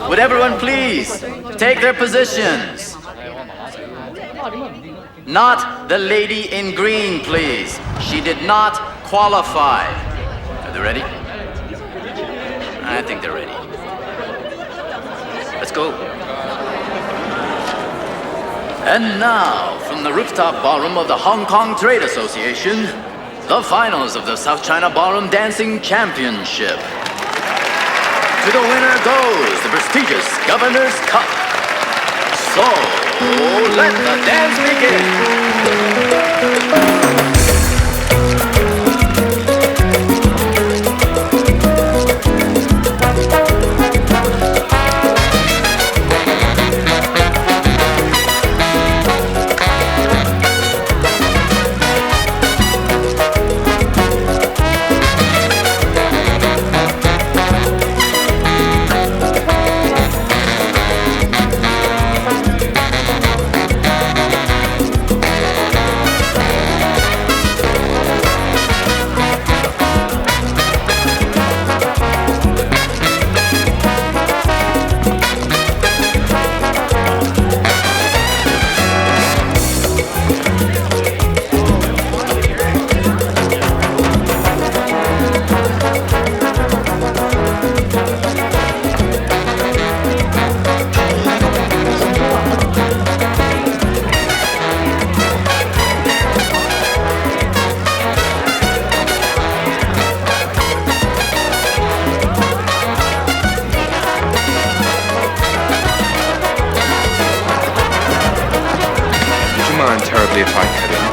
Would everyone please take their positions? Not the lady in green, please. She did not qualify. Are they ready? I think they're ready. Let's go. And now, from the rooftop ballroom of the Hong Kong Trade Association, the finals of the South China Ballroom Dancing Championship. To the winner goes the prestigious Governor's Cup. So, let the dance begin. Terribly if I cut in.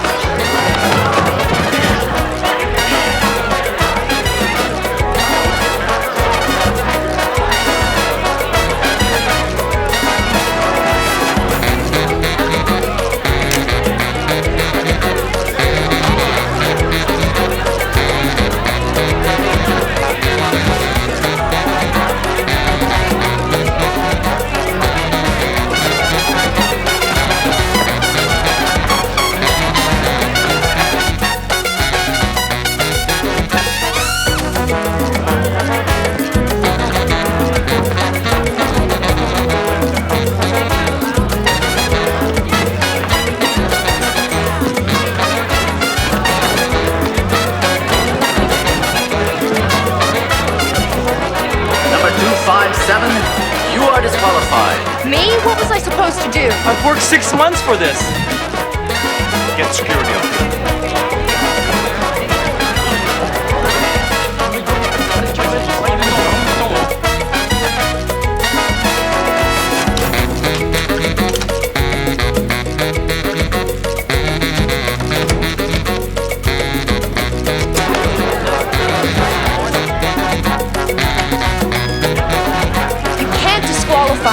You are disqualified. Me? What was I supposed to do? I've worked 6 months for this. Get security up here.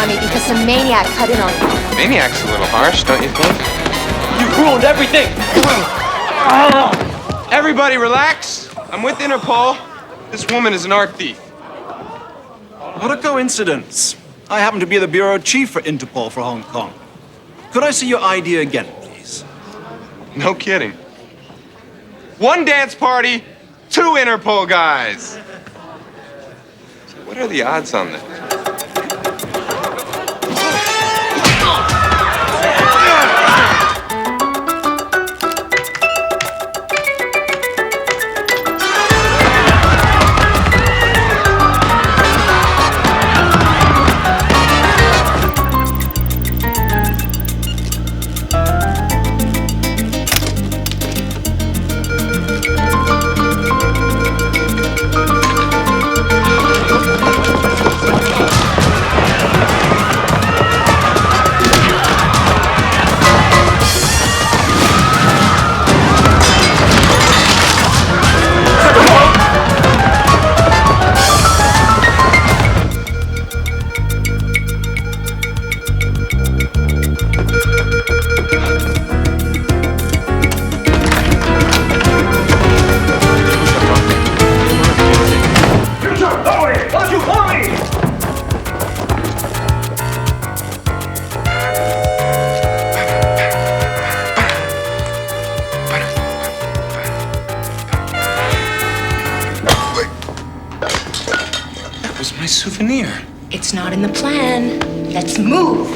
Me because some maniac cut in on you. Maniac's a little harsh, don't you think? You ruined everything! Everybody relax. I'm with Interpol. This woman is an art thief. What a coincidence. I happen to be the bureau chief for Interpol for Hong Kong. Could I see your ID again, please? No kidding. 1 dance party, 2 Interpol guys. So what are the odds on this? my souvenir. It's not in the plan. Let's move.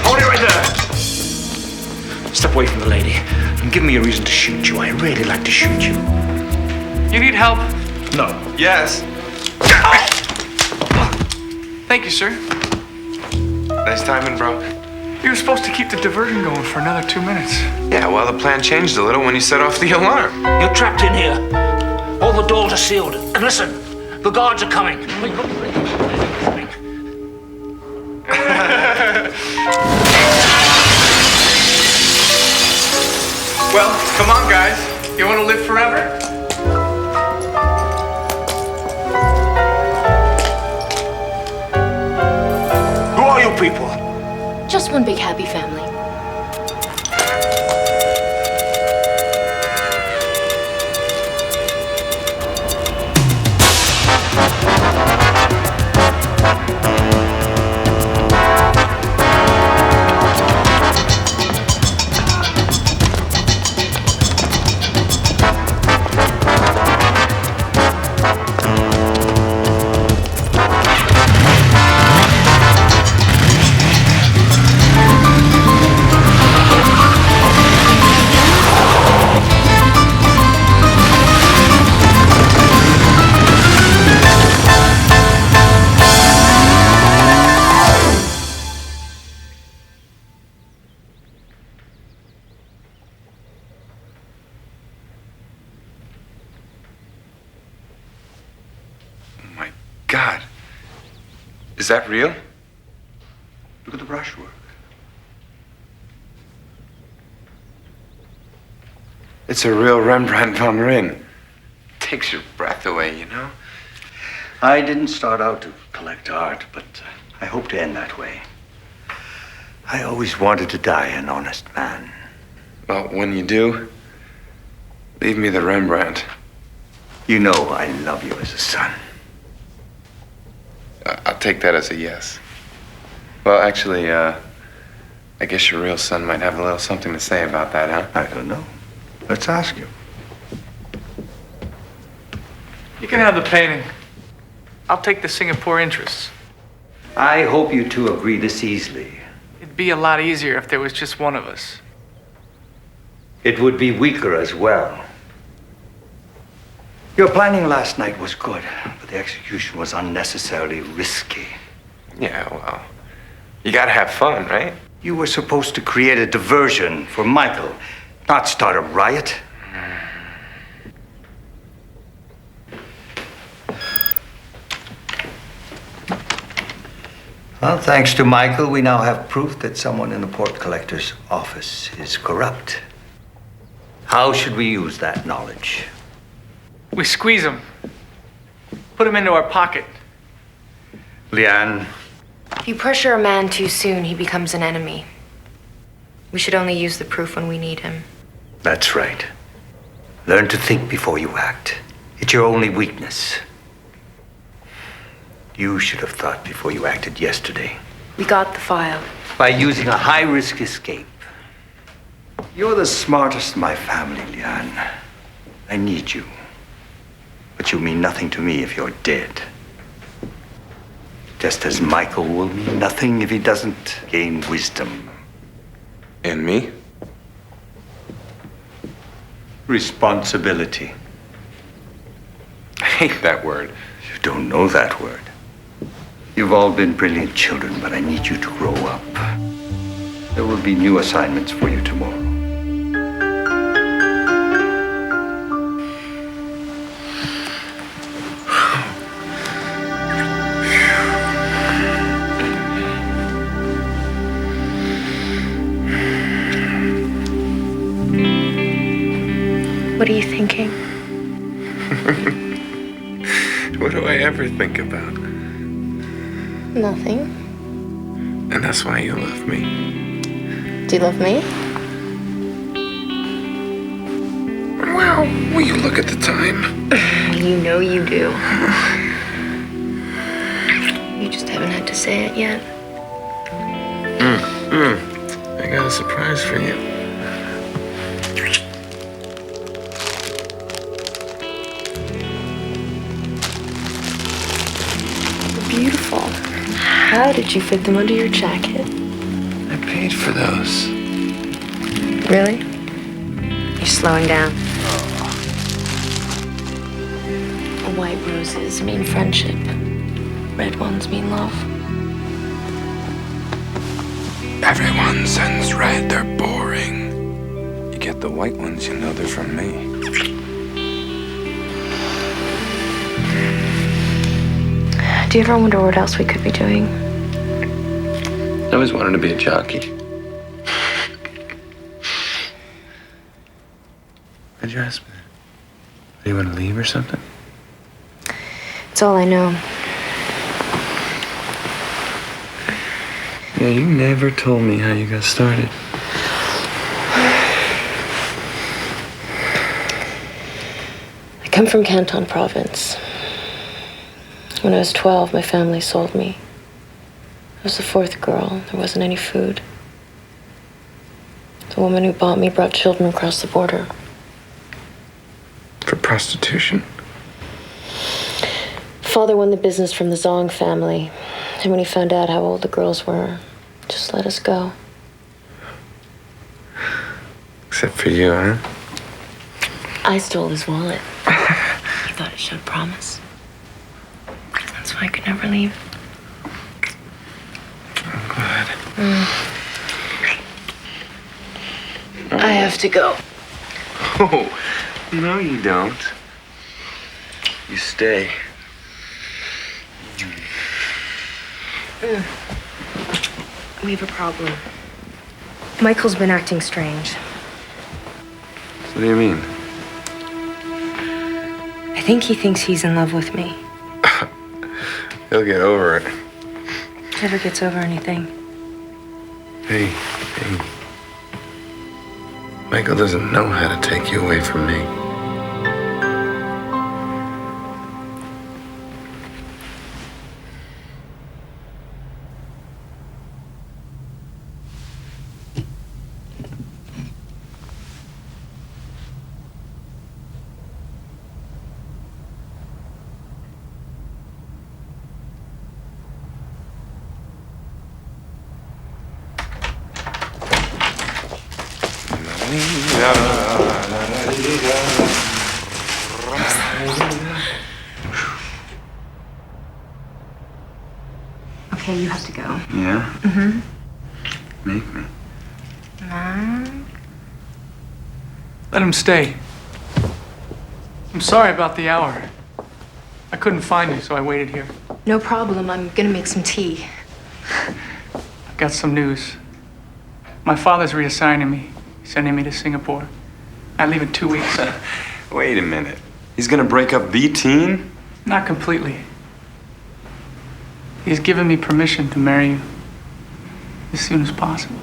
Hold it right there. Step away from the lady and give me a reason to shoot you. I really like to shoot you. You need help? No. Yes. Thank you, sir. Nice timing, bro. You were supposed to keep the diversion going for another 2 minutes. Yeah, well, the plan changed a little when you set off the alarm. You're trapped in here. All the doors are sealed. And listen, the guards are coming. Well, come on, guys. You want to live forever? Who are you people? Just one big happy family. My God. Is that real? Look at the brushwork. It's a real Rembrandt von Rijn. Takes your breath away, you know? I didn't start out to collect art, but I hope to end that way. I always wanted to die an honest man. Well, when you do, leave me the Rembrandt. You know I love you as a son. I'll take that as a yes. Well, actually, I guess your real son might have a little something to say about that, huh? I don't know. Let's ask him. You can have the painting. I'll take the Singapore interests. I hope you two agree this easily. It'd be a lot easier if there was just one of us. It would be weaker as well. Your planning last night was good, but the execution was unnecessarily risky. Yeah, well, you gotta have fun, right? You were supposed to create a diversion for Michael, not start a riot. Well, thanks to Michael, we now have proof that someone in the port collector's office is corrupt. How should we use that knowledge? We squeeze him. Put him into our pocket. Liane, If you pressure a man too soon, he becomes an enemy. We should only use the proof when we need him. that's right. Learn to think before you act. It's your only weakness. You should have thought before you acted yesterday. We got the file. By using a high-risk escape. You're the smartest in my family, Liane. I need you. But you mean nothing to me if you're dead. Just as Michael will mean nothing if he doesn't gain wisdom. And me? Responsibility. I hate that word. You don't know that word. You've all been brilliant children, but I need you to grow up. There will be new assignments for you tomorrow. What are you thinking? What do I ever think about? Nothing. And that's why you love me. Do you love me? Well, will you look at the time? You know you do. You just haven't had to say it yet. I got a surprise for you. Beautiful. How did you fit them under your jacket? I paid for those. Really? You're slowing down. White roses mean friendship. Red ones mean love. Everyone sends red, they're boring. You get the white ones, you know they're from me. Do you ever wonder what else we could be doing? I always wanted to be a jockey. Why'd you ask me that? Do you want to leave or something? It's all I know. Yeah, you never told me how you got started. I come from Canton province. When I was 12, my family sold me. I was the fourth girl. There wasn't any food. The woman who bought me brought children across the border. For prostitution? Father won the business from the Zong family. And when he found out how old the girls were, just let us go. Except for you, huh? I stole his wallet. He thought it showed promise. That's why I could never leave. I'm glad. I have to go. Oh, no, you don't. You stay. We have a problem. Michael's been acting strange. What do you mean? I think he thinks he's in love with me. He'll get over it. Never gets over anything. Hey. Michael doesn't know how to take you away from me. Okay, you have to go. Yeah? Mm-hmm. Make me. Mom? Let him stay. I'm sorry about the hour. I couldn't find you, so I waited here. No problem. I'm gonna make some tea. I've got some news. My father's reassigning me, sending me to Singapore. I leave in 2 weeks. Wait a minute. He's gonna break up the team? Not completely. He's given me permission to marry you as soon as possible.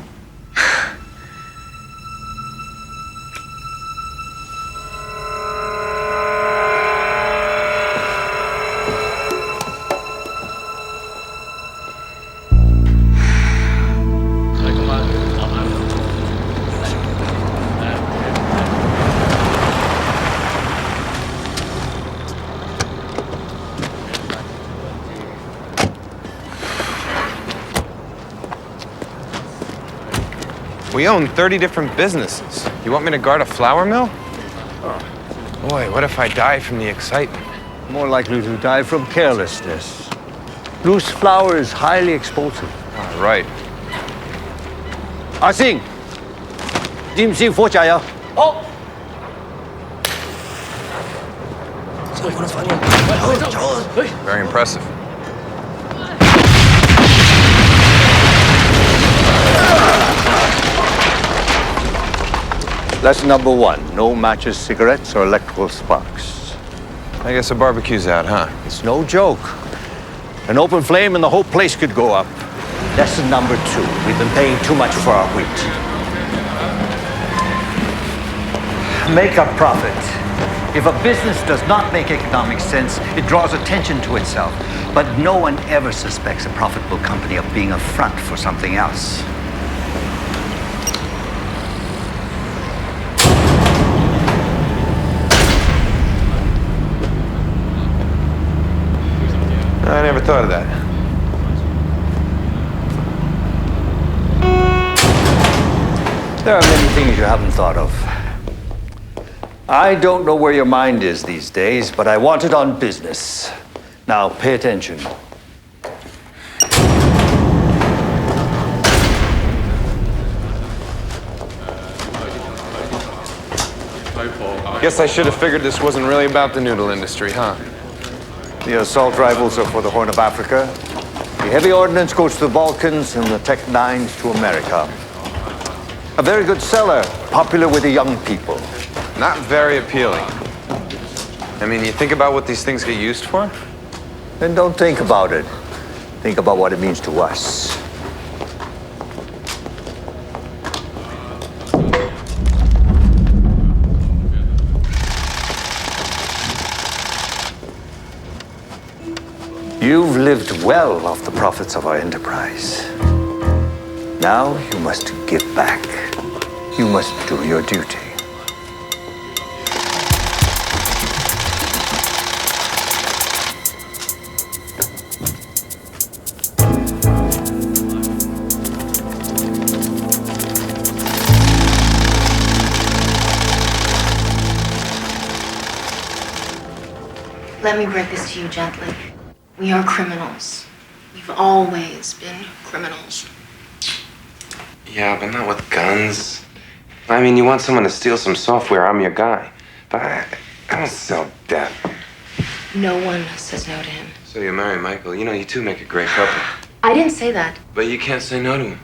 We own 30 different businesses. You want me to guard a flour mill? Boy, what if I die from the excitement? More likely to die from carelessness. Loose flour is highly explosive. All right. Ah Sing, 知唔知火柴啊？好。Very impressive. Lesson number 1, no matches, cigarettes, or electrical sparks. I guess the barbecue's out, huh? It's no joke. An open flame and the whole place could go up. Lesson number 2, we've been paying too much for our wheat. Make a profit. If a business does not make economic sense, it draws attention to itself. But no one ever suspects a profitable company of being a front for something else. thought of that. There are many things you haven't thought of. I don't know where your mind is these days, but I want it on business. Now, pay attention. Guess I should have figured this wasn't really about the noodle industry, huh? The assault rifles are for the Horn of Africa. The heavy ordnance goes to the Balkans, and the Tech 9s to America. A very good seller, popular with the young people. Not very appealing. I mean, you think about what these things get used for? Then don't think about it. Think about what it means to us. You've lived well off the profits of our enterprise. Now you must give back. You must do your duty. Let me break this to you gently. We are criminals. We've always been criminals. Yeah, but not with guns. I mean, you want someone to steal some software, I'm your guy. But I don't sell death. No one says no to him. So you marry Michael. You know, you two make a great couple. I didn't say that. But you can't say no to him.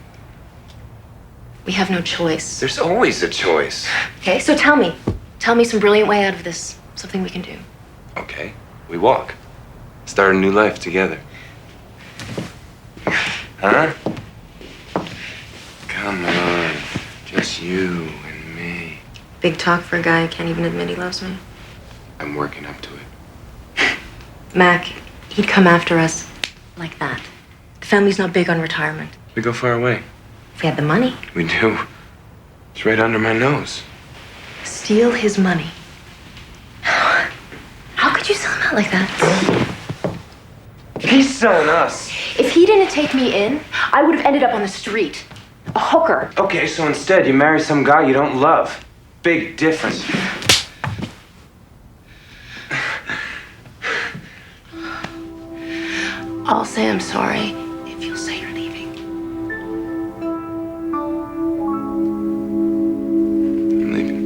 We have no choice. There's always a choice. Okay, so tell me. Tell me some brilliant way out of this. Something we can do. Okay, we walk. Start a new life together. Huh? Come on. Just you and me. Big talk for a guy who can't even admit he loves me. I'm working up to it. Mac, he'd come after us like that. The family's not big on retirement. We go far away. If we had the money, We do. It's right under my nose. steal his money. How could you sell him out like that? He's selling us. If he didn't take me in, I would have ended up on the street. A hooker. Okay, so instead you marry some guy you don't love. Big difference. I'll say I'm sorry if you'll say you're leaving. I'm leaving.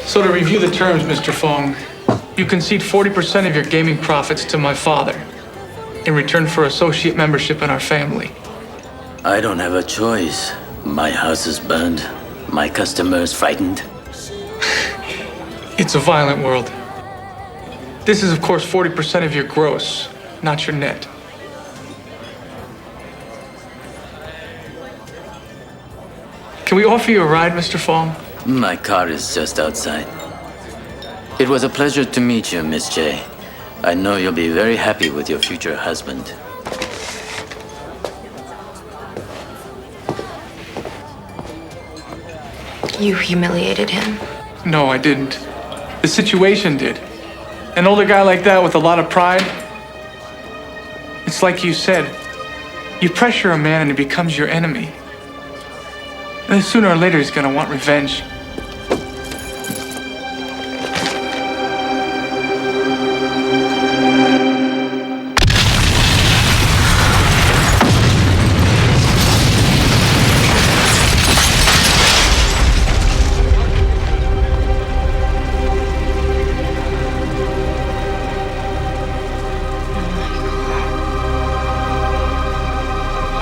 So to review the terms, Mr. Fong, you concede 40% of your gaming profits to my father in return for associate membership in our family. I don't have a choice. My house is burned. My customers frightened. It's a violent world. This is, of course, 40% of your gross, not your net. Can we offer you a ride, Mr. Fong? My car is just outside. It was a pleasure to meet you, Miss J. I know you'll be very happy with your future husband. You humiliated him. No, I didn't. The situation did. An older guy like that with a lot of pride, it's like you said, you pressure a man and he becomes your enemy. And then sooner or later he's gonna want revenge.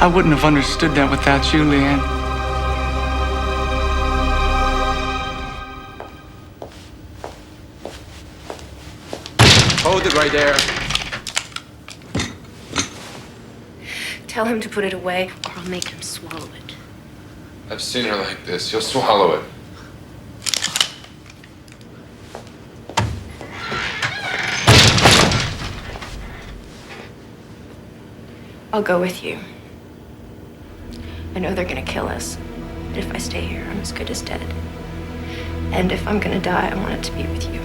I wouldn't have understood that without you, Leanne. Hold it right there. Tell him to put it away, or I'll make him swallow it. I've seen her like this. You'll swallow it. I'll go with you. I know they're gonna kill us. But if I stay here, I'm as good as dead. And if I'm gonna die, I want it to be with you.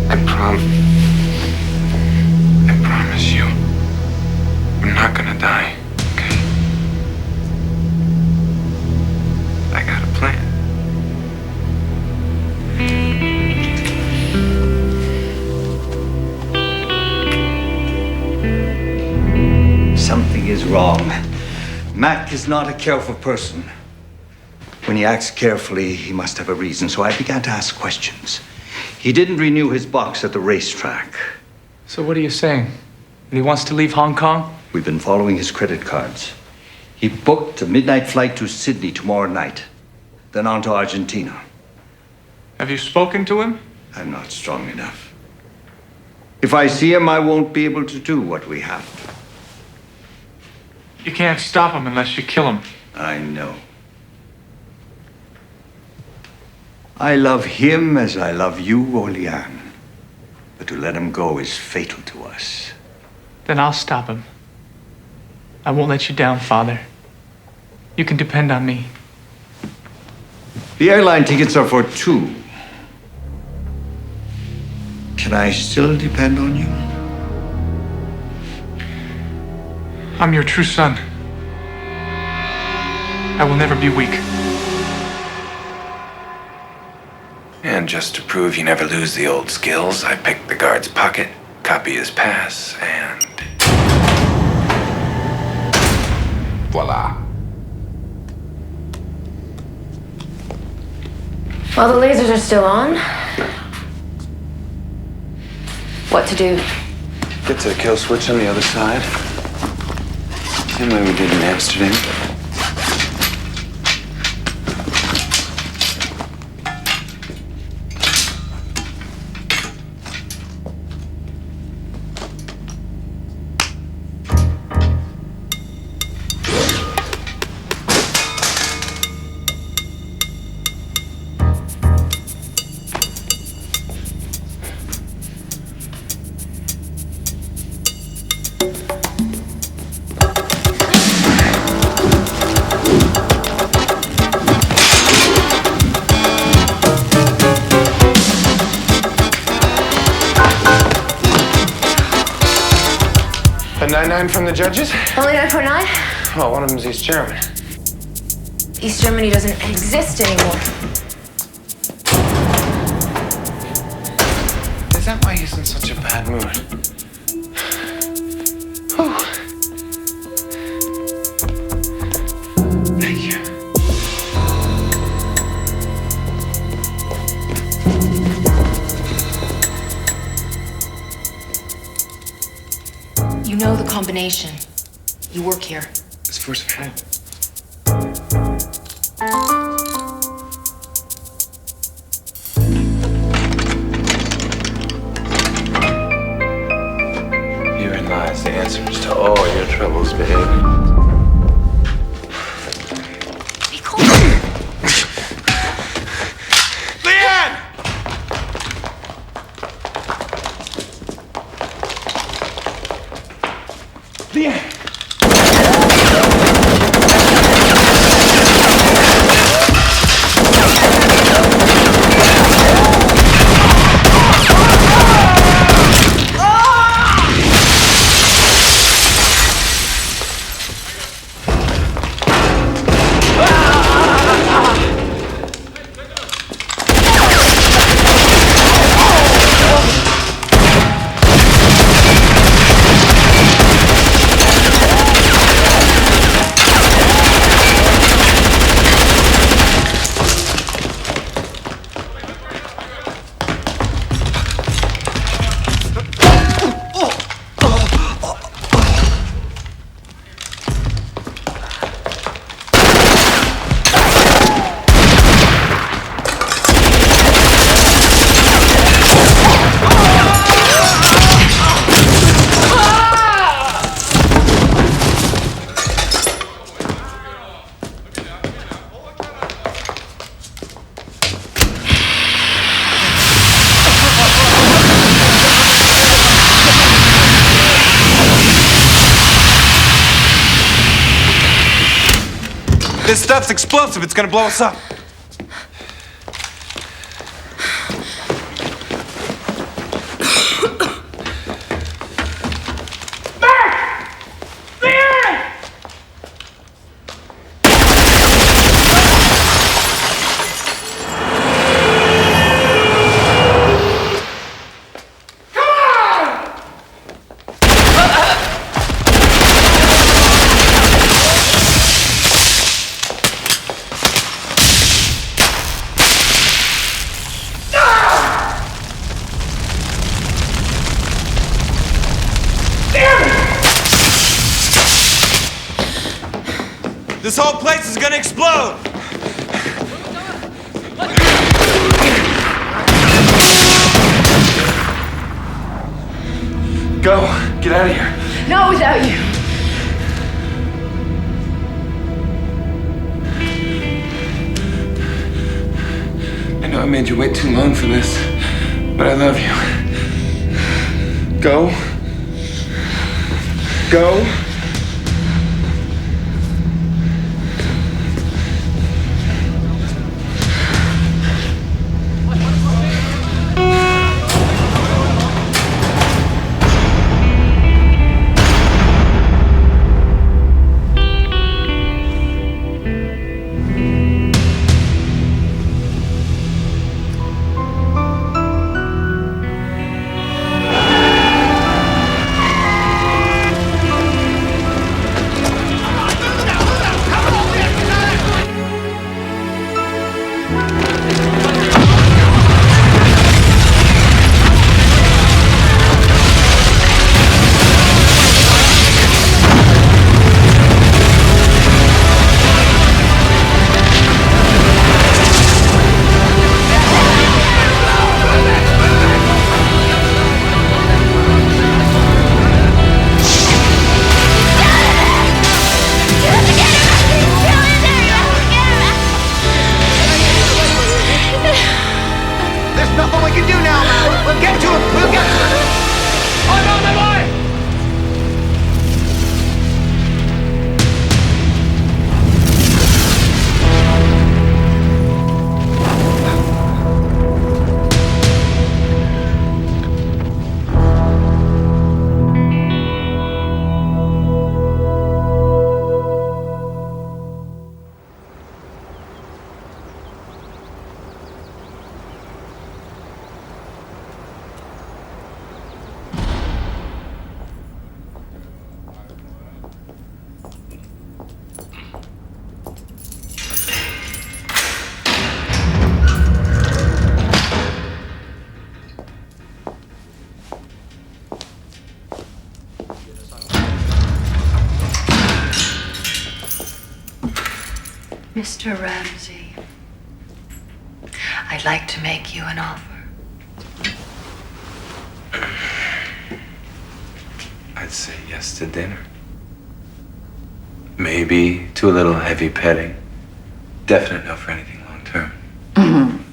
I promise you, I'm not gonna die, okay? I got a plan. Something is wrong. Mac is not a careful person. When he acts carefully, he must have a reason, so I began to ask questions. He didn't renew his box at the racetrack. So what are you saying? That he wants to leave Hong Kong? We've been following his credit cards. He booked a midnight flight to Sydney tomorrow night, then on to Argentina. Have you spoken to him? I'm not strong enough. If I see him, I won't be able to do what we have to. You can't stop him unless you kill him. I know. I love him as I love you, Oliane. But to let him go is fatal to us. Then I'll stop him. I won't let you down, Father. You can depend on me. The airline tickets are for two. Can I still depend on you? I'm your true son. I will never be weak. And just to prove you never lose the old skills, I picked the guard's pocket, copy his pass, and... voila. While the lasers are still on, what to do? Get to the kill switch on the other side. Same way we did in Amsterdam. A 9-9 from the judges? Only 9.9? Oh, one of them's East German. East Germany doesn't exist anymore. Is that why he's in such a bad mood? Whew. Thank you. You know the combination. You work here. It's force of habit. Herein lies the answers to all your troubles, babe. Be cool. Leanne! Leanne! This stuff's explosive. It's gonna blow us up. This whole place is gonna explode! Go. Get out of here. Not without you. I know I made you wait too long for this, but I love you. Go. Go. Mr. Ramsey, I'd like to make you an offer. I'd say yes to dinner. Maybe to a little heavy petting. Definite no for anything long term.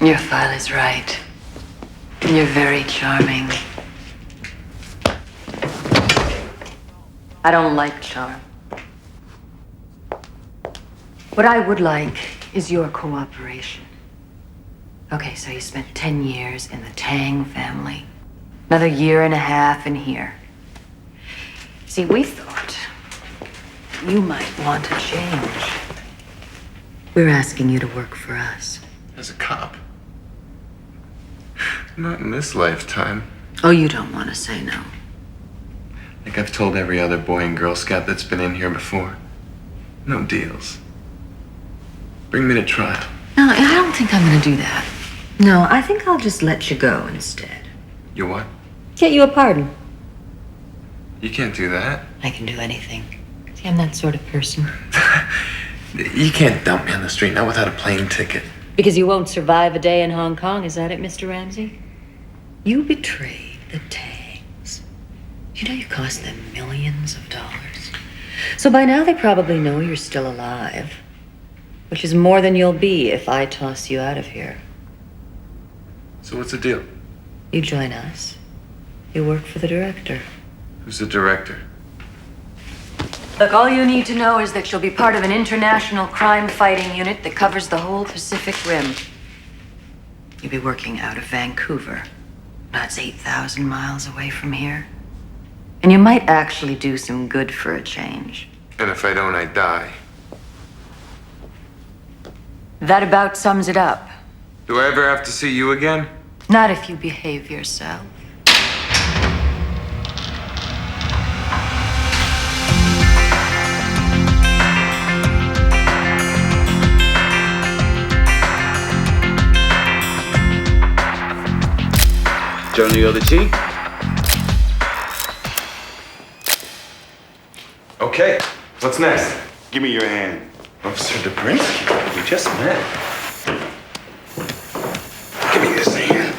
Your file is right. You're very charming. I don't like charm. What I would like is your cooperation. Okay, so you spent 10 years in the Tang family. Another year and a half in here. See, we thought you might want to change. We're asking you to work for us. As a cop? Not in this lifetime. Oh, you don't want to say no. Like I've told every other boy and Girl Scout that's been in here before. No deals. Bring me to trial. No, I don't think I'm going to do that. No, I think I'll just let you go instead. You what? Get you a pardon. You can't do that. I can do anything. See, I'm that sort of person. You can't dump me on the street, not without a plane ticket. Because you won't survive a day in Hong Kong, is that it, Mr. Ramsey? You betrayed the Tangs. You know you cost them millions of dollars. So by now they probably know you're still alive. Which is more than you'll be if I toss you out of here. So what's the deal? You join us. You work for the director. Who's the director? Look, all you need to know is that she'll be part of an international crime-fighting unit that covers the whole Pacific Rim. You'll be working out of Vancouver. That's 8,000 miles away from here. And you might actually do some good for a change. And if I don't, I die. That about sums it up. Do I ever have to see you again? Not if you behave yourself. Johnny or the G? Okay, what's next? Give me your hand. Officer Dobrinsky, we just met. Give me this hand.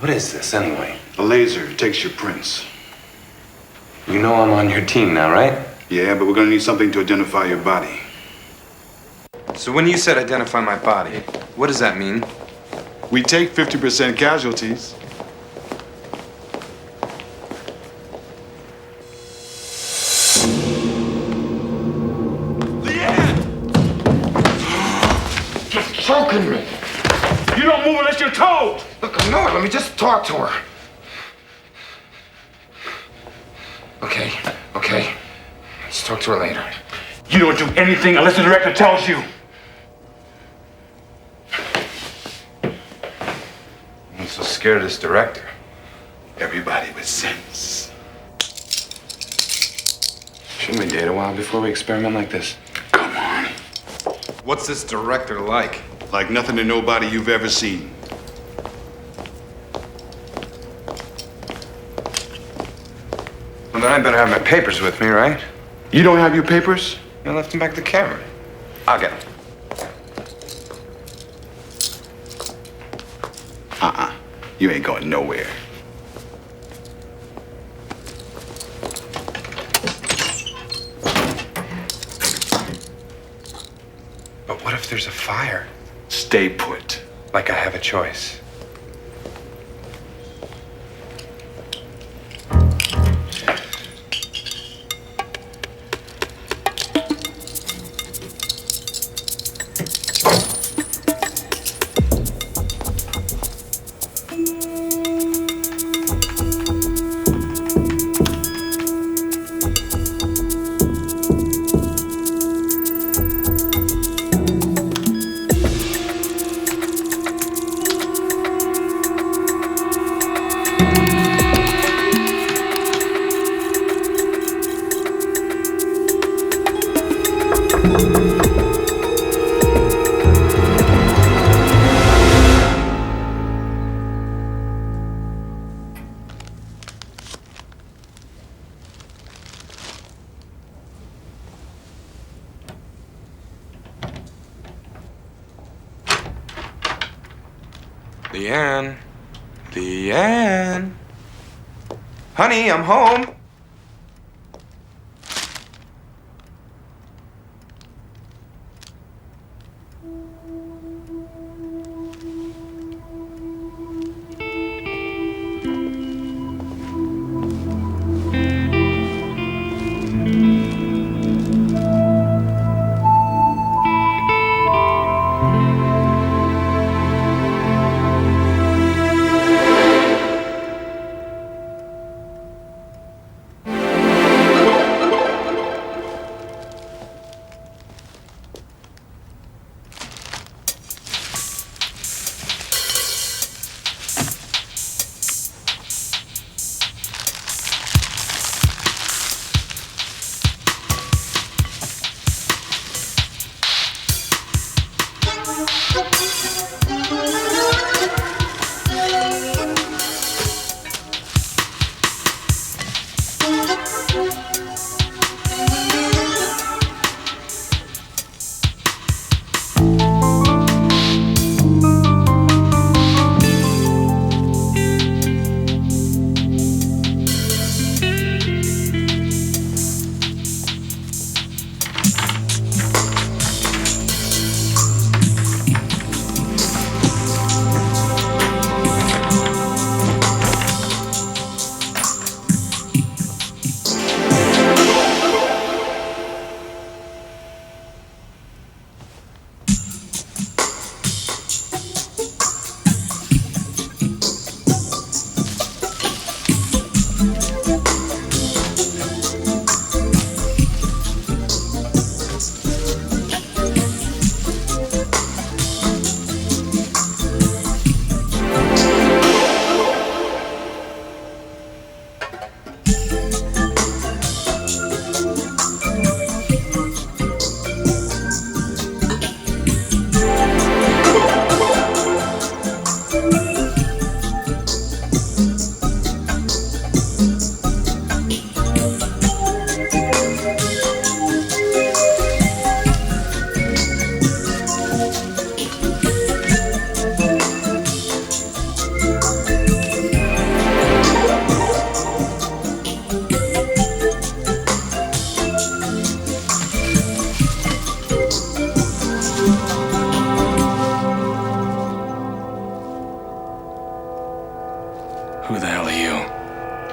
What is this, anyway? A laser takes your prints. You know I'm on your team now, right? Yeah, but we're gonna need something to identify your body. So when you said identify my body, what does that mean? We take 50% casualties. Just choking me. You don't move unless you're told. Look, I know it. Let me just talk to her. Okay. Let's talk to her later. You don't do anything unless the director tells you. I'm so scared of this director. Everybody with sense. Shouldn't we date a while before we experiment like this? Come on. What's this director like? Like nothing to nobody you've ever seen. Well, then I better have my papers with me, right? You don't have your papers? I left them back at the camera. I'll get them. You ain't going nowhere. But what if there's a fire? Stay put. Like I have a choice. Leanne. Honey, I'm home.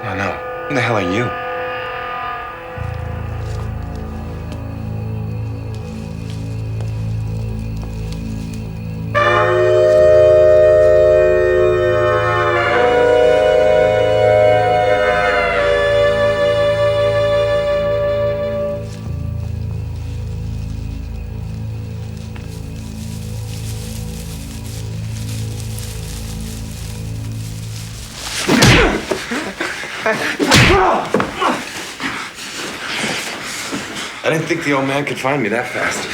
Yeah, no. Who the hell are you? I didn't think the old man could find me that fast.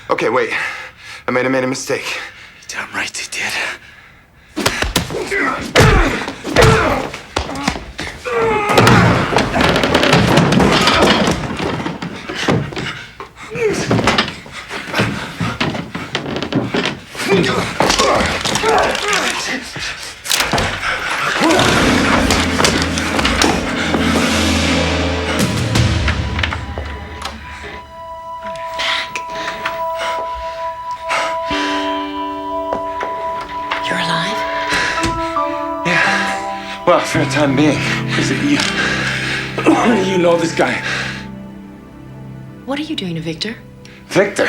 Okay, wait. I made a mistake. Damn right you did. You're alive? Yeah. Well, for the time being. Is it you? You know this guy? What are you doing to Victor? Victor?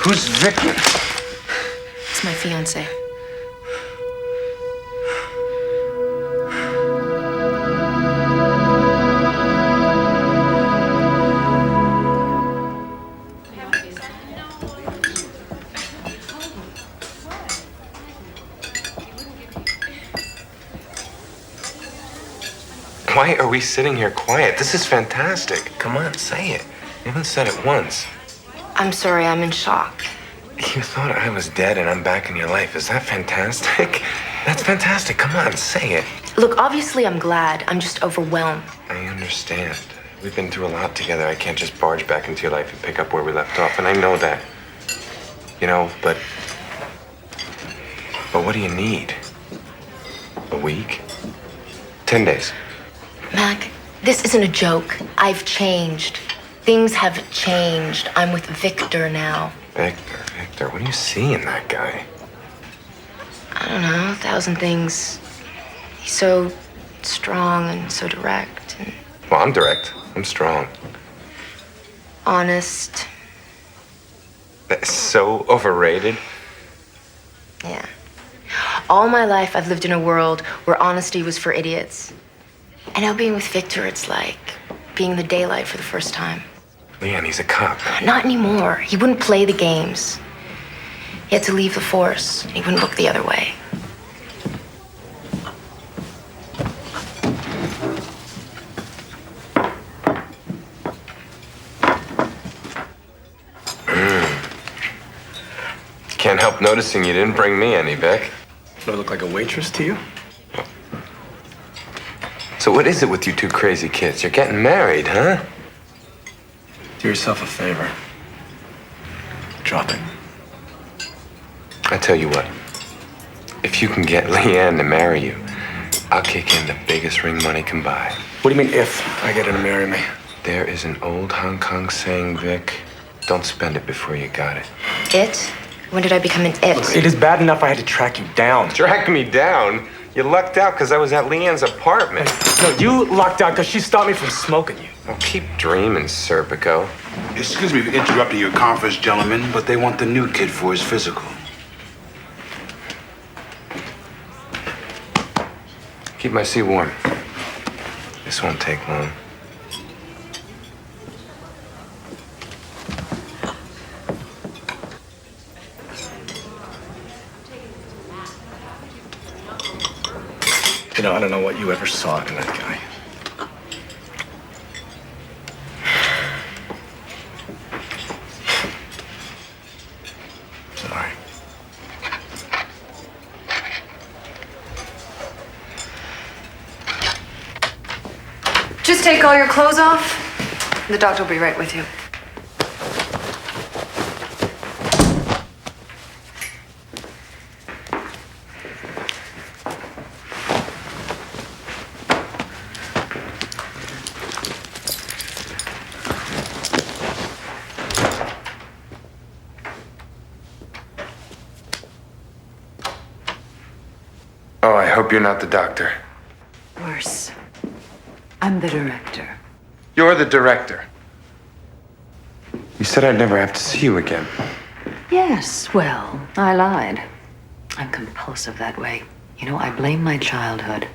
Who's Victor? It's my fiance. Why are we sitting here quiet? This is fantastic. Come on, say it. You haven't said it once. I'm sorry, I'm in shock. You thought I was dead and I'm back in your life. Is that fantastic? That's fantastic. Come on, say it. Look, obviously I'm glad. I'm just overwhelmed. I understand. We've been through a lot together. I can't just barge back into your life and pick up where we left off, and I know that. You know, but what do you need? A week? 10 days. Mac, this isn't a joke. I've changed. Things have changed. I'm with Victor now. Victor, what do you see in that guy? I don't know, 1,000 things. He's so strong and so direct and Well, I'm direct. I'm strong. honest. That's so overrated. Yeah. All my life, I've lived in a world where honesty was for idiots. And now being with Victor, it's like being the daylight for the first time. Leanne, he's a cop. Not anymore. He wouldn't play the games. He had to leave the force. He wouldn't look the other way. Can't help noticing you didn't bring me any, Vic. Do I look like a waitress to you? So what is it with you two crazy kids? You're getting married, huh? Do yourself a favor. Drop it. I tell you what. If you can get Leanne to marry you, I'll kick in the biggest ring money can buy. What do you mean if I get her to marry me? There is an old Hong Kong saying, Vic, don't spend it before you got it. It? When did I become an it? It is bad enough I had to track you down. Track me down? You lucked out because I was at Leanne's apartment. No, you lucked out because she stopped me from smoking you. Well, keep dreaming, Serpico. Excuse me for interrupting your conference, gentlemen, but they want the new kid for his physical. Keep my seat warm. This won't take long. You know, I don't know what you ever saw in that guy. Sorry. Just take all your clothes off. The doctor will be right with you. Oh, I hope you're not the doctor. Worse. I'm the director. You're the director. You said I'd never have to see you again. Yes, well, I lied. I'm compulsive that way. You know, I blame my childhood.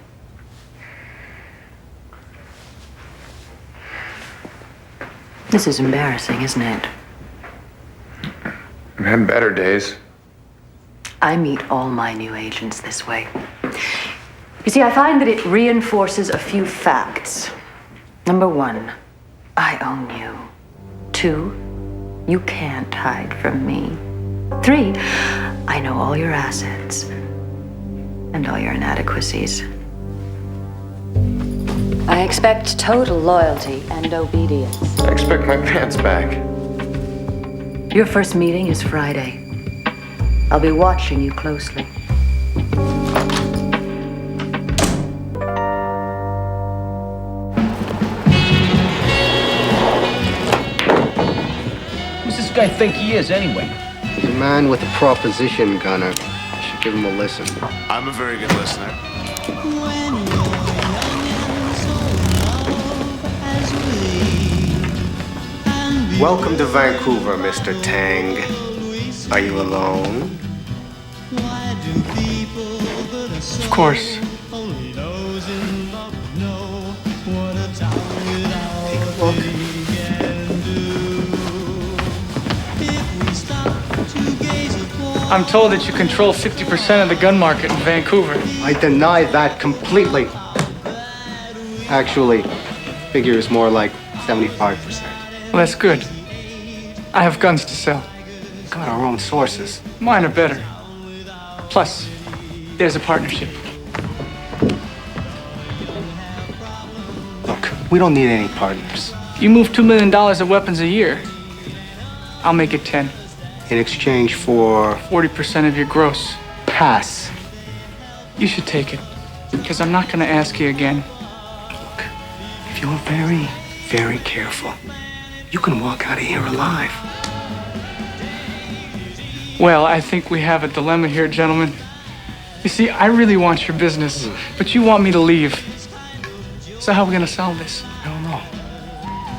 This is embarrassing, isn't it? I've had better days. I meet all my new agents this way. You see, I find that it reinforces a few facts. Number one, I own you. Two, you can't hide from me. Three, I know all your assets and all your inadequacies. I expect total loyalty and obedience. I expect my pants back. Your first meeting is Friday. I'll be watching you closely. Who's this guy think he is, anyway? He's a man with a proposition, Gunner. You should give him a listen. I'm a very good listener. Welcome to Vancouver, Mr. Tang. Are you alone? Of course. Take a look. I'm told that you control 50% of the gun market in Vancouver. I deny that completely. Actually, figure is more like 75%. Well, that's good. I have guns to sell. Got our own sources. Mine are better. Plus, there's a partnership. Look, we don't need any partners. If you move $2 million of weapons a year, I'll make it 10. In exchange for 40% of your gross. pass. You should take it, because I'm not going to ask you again. Look, if you're very, very careful, you can walk out of here alive. Well, I think we have a dilemma here, gentlemen. You see, I really want your business, but you want me to leave. So how are we going to solve this? I don't know.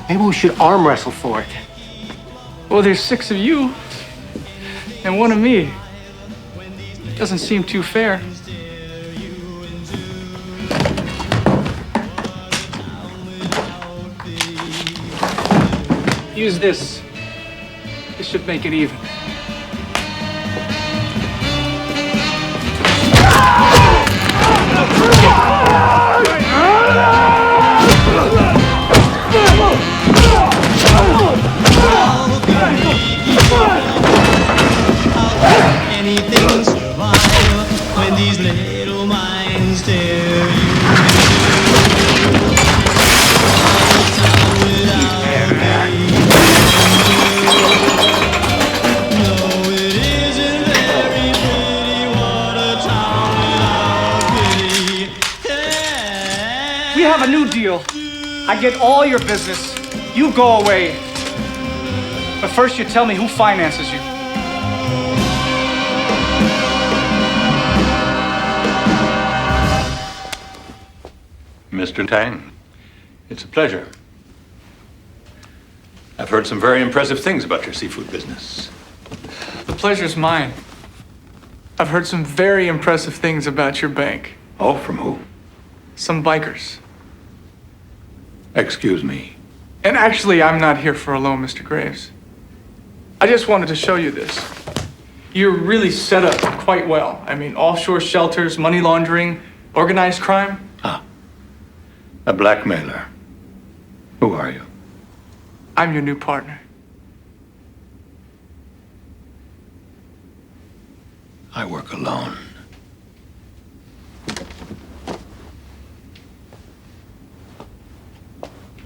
Maybe we should arm wrestle for it. Well, there's 6 of you, and 1 of me. Doesn't seem too fair. Use this. This should make it even. Anything survive when these little minds tear you. No, it isn't very pretty. What a town without pity. We have a new deal. I get all your business. You go away. But first you tell me who finances you. Mr. Tang, it's a pleasure. I've heard some very impressive things about your seafood business. The pleasure's mine. I've heard some very impressive things about your bank. Oh, from who? Some bikers. Excuse me. And actually, I'm not here for a loan, Mr. Graves. I just wanted to show you this. You're really set up quite well. I mean, offshore shelters, money laundering, Organized crime? A blackmailer. Who are you? I'm your new partner. I work alone.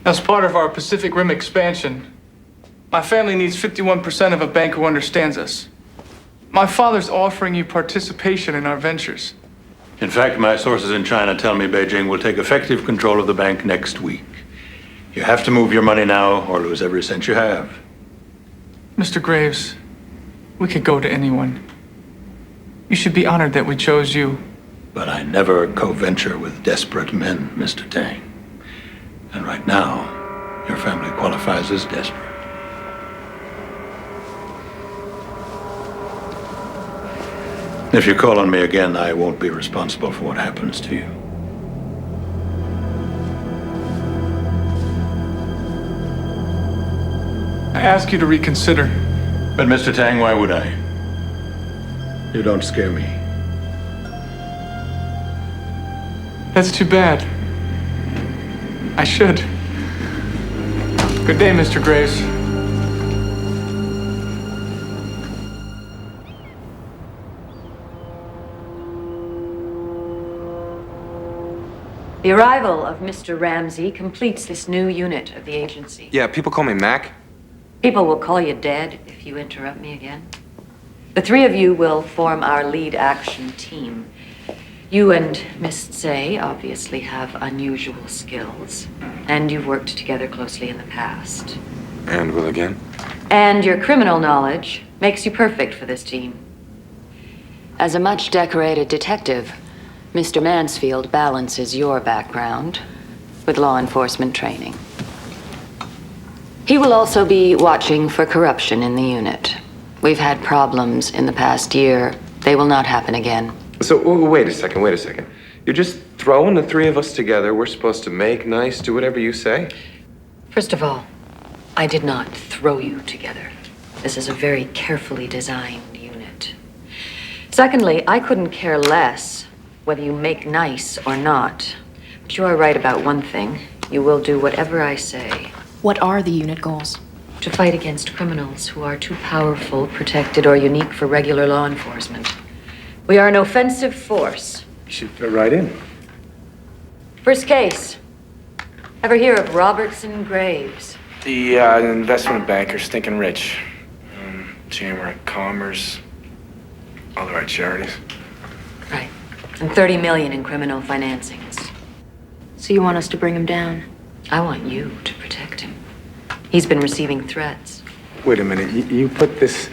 As part of our Pacific Rim expansion, my family needs 51% of a bank who understands us. My father's offering you participation in our ventures. In fact, my sources in China tell me Beijing will take effective control of the bank next week. You have to move your money now or lose every cent you have. Mr. Graves, we could go to anyone. You should be honored that we chose you. But I never co-venture with desperate men, Mr. Tang. And right now, your family qualifies as desperate. If you call on me again, I won't be responsible for what happens to you. I ask you to reconsider. But Mr. Tang, why would I? You don't scare me. That's too bad. I should. Good day, Mr. Graves. The arrival of Mr. Ramsey completes this new unit of the agency. Yeah, people call me Mac. People will call you dead if you interrupt me again. The three of you will form our lead action team. You and Miss Tsay obviously have unusual skills, and you've worked together closely in the past. And will again. And your criminal knowledge makes you perfect for this team. As a much decorated detective, Mr. Mansfield balances your background with law enforcement training. He will also be watching for corruption in the unit. We've had problems in the past year. They will not happen again. So, wait a second. You're just throwing the three of us together. We're supposed to make nice, do whatever you say? First of all, I did not throw you together. This is a very carefully designed unit. Secondly, I couldn't care less whether you make nice or not. But you are right about one thing. You will do whatever I say. What are the unit goals? To fight against criminals who are too powerful, protected, or unique for regular law enforcement. We are an offensive force. You should fit right in. First case. Ever hear of Robertson Graves? The investment banker, stinking rich. Chamber of Commerce. All the right charities. Right. And 30 million in criminal financings. So you want us to bring him down? I want you to protect him. He's been receiving threats. Wait a minute. You put this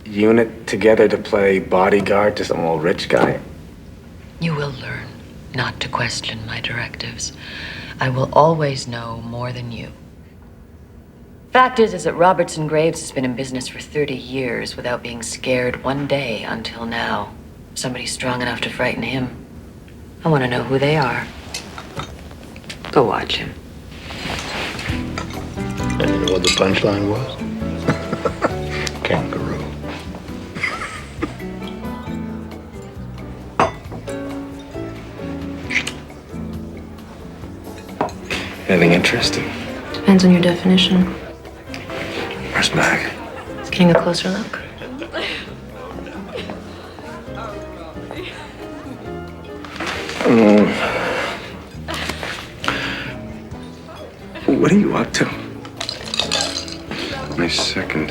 unit together to play bodyguard to some old rich guy? You will learn not to question my directives. I will always know more than you. Fact is that Robertson Graves has been in business for 30 years without being scared one day until now. Somebody strong enough to frighten him. I want to know who they are. Go watch him. And you know what the punchline was? Kangaroo. Anything interesting? Depends on your definition. Where's Mag? Getting a closer look. What are you up to? My second.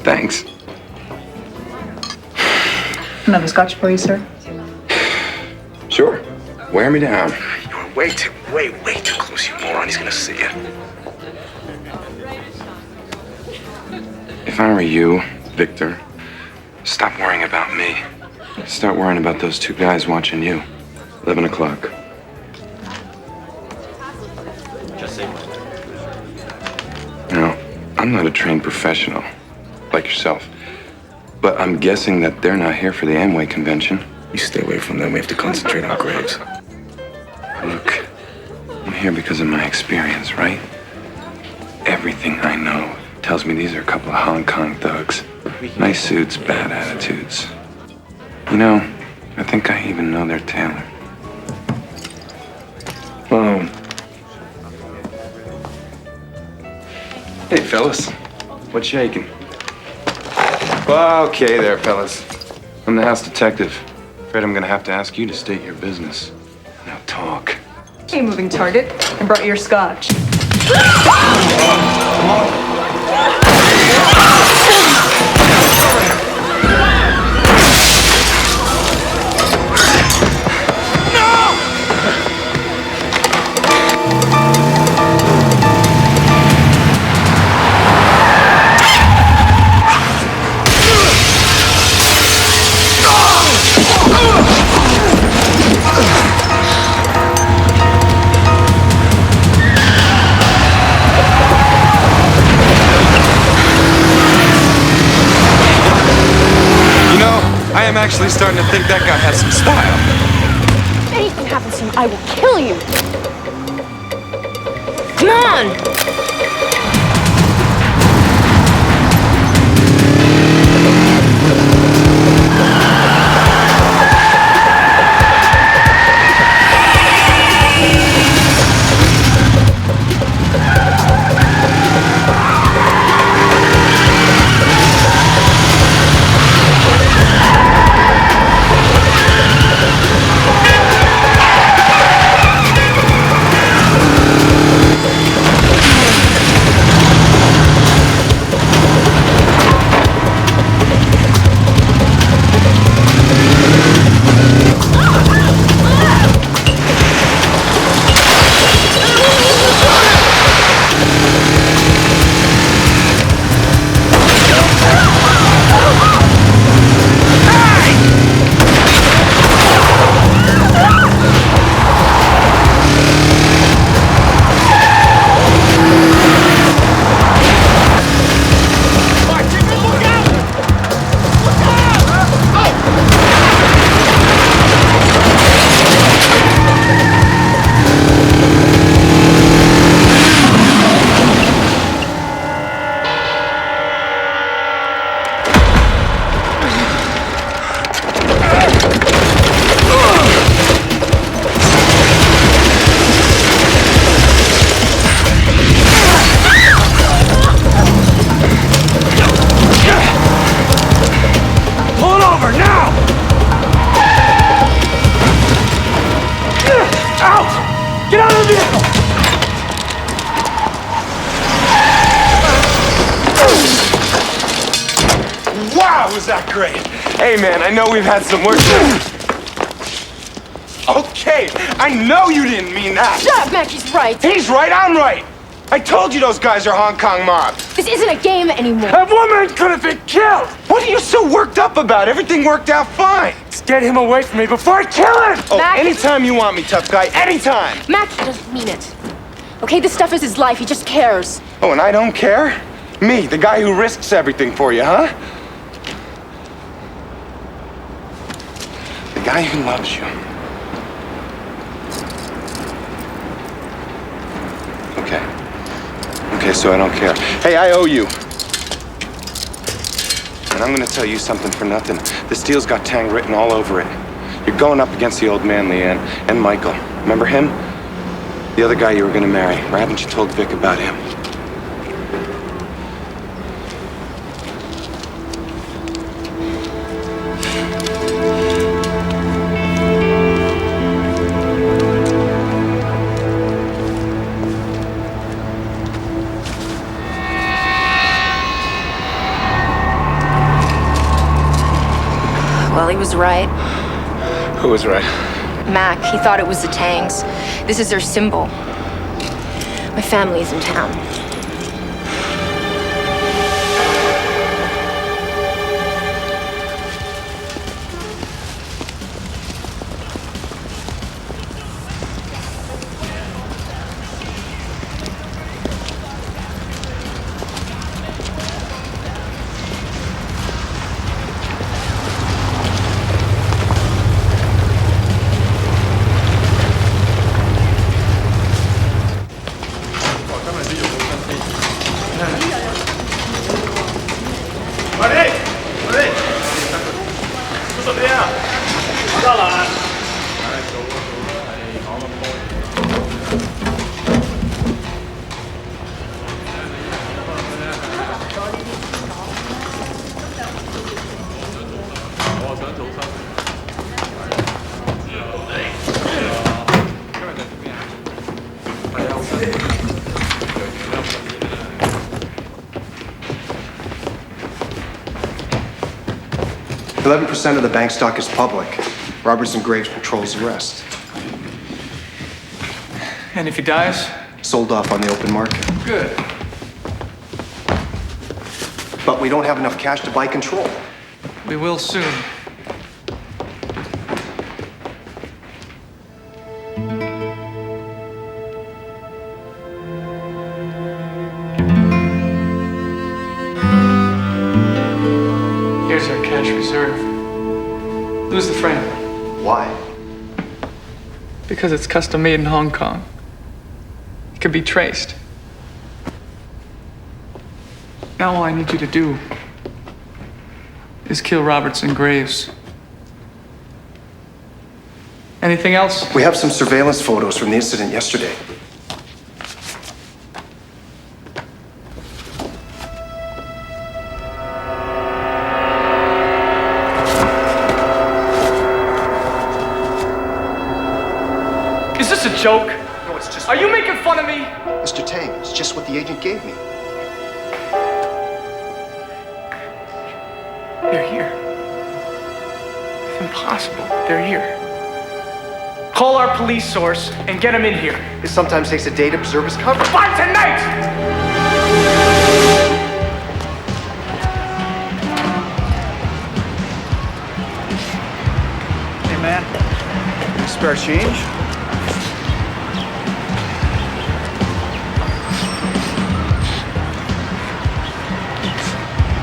Thanks. Another scotch for you, sir? Sure. Wear me down. You're way too close, you moron. He's gonna see you. If I were you, Victor, stop worrying about me. Start worrying about those two guys watching you. 11 o'clock. Now, I'm not a trained professional, like yourself. But I'm guessing that they're not here for the Amway convention. You stay away from them. We have to concentrate on Graves. Look, I'm here because of my experience, right? Everything I know tells me these are a couple of Hong Kong thugs. Nice suits, bad attitudes. You know, I think I even know their tailor. Hey, fellas. What's shaking? Well, okay there, fellas. I'm the house detective. Afraid I'm gonna have to ask you to state your business. Now talk. Hey, moving target. I brought you your scotch. I am actually starting to think that guy has some style. If anything happens to him, I will kill you. Come on! Was that great? Hey, man, I know we've had some work. Okay, I know you didn't mean that. Shut up, Mac, he's right. He's right, I'm right. I told you those guys are Hong Kong mob. This isn't a game anymore. That woman could have been killed. What are you so worked up about? Everything worked out fine. Just get him away from me before I kill him. Oh, Mac. Anytime you want me, tough guy, anytime. Mac, he doesn't mean it. Okay, this stuff is his life, he just cares. Oh, and I don't care? Me, the guy who risks everything for you, huh? The guy who loves you. Okay, so I don't care. Hey, I owe you. And I'm gonna tell you something for nothing. This deal's got Tang written all over it. You're going up against the old man, Leanne, and Michael. Remember him? The other guy you were gonna marry. Why haven't you told Vic about him? Well, he was right. Who was right? Mac, he thought it was the Tangs. This is their symbol. My family's in town. 11% of the bank stock is public. Robertson Graves controls the rest. And if he dies? Sold off on the open market. Good. But we don't have enough cash to buy control. We will soon. Here's our cash reserve. Lose the frame. Why? Because it's custom made in Hong Kong. It can be traced. Now all I need you to do is kill Robertson Graves. Anything else? We have some surveillance photos from the incident yesterday. Is this a joke? No, it's just... Are you making fun of me? Mr. Tang, it's just what the agent gave me. They're here. It's impossible. They're here. Call our police source and get them in here. It sometimes takes a day to preserve his cover. By tonight! Hey, man. Spare change?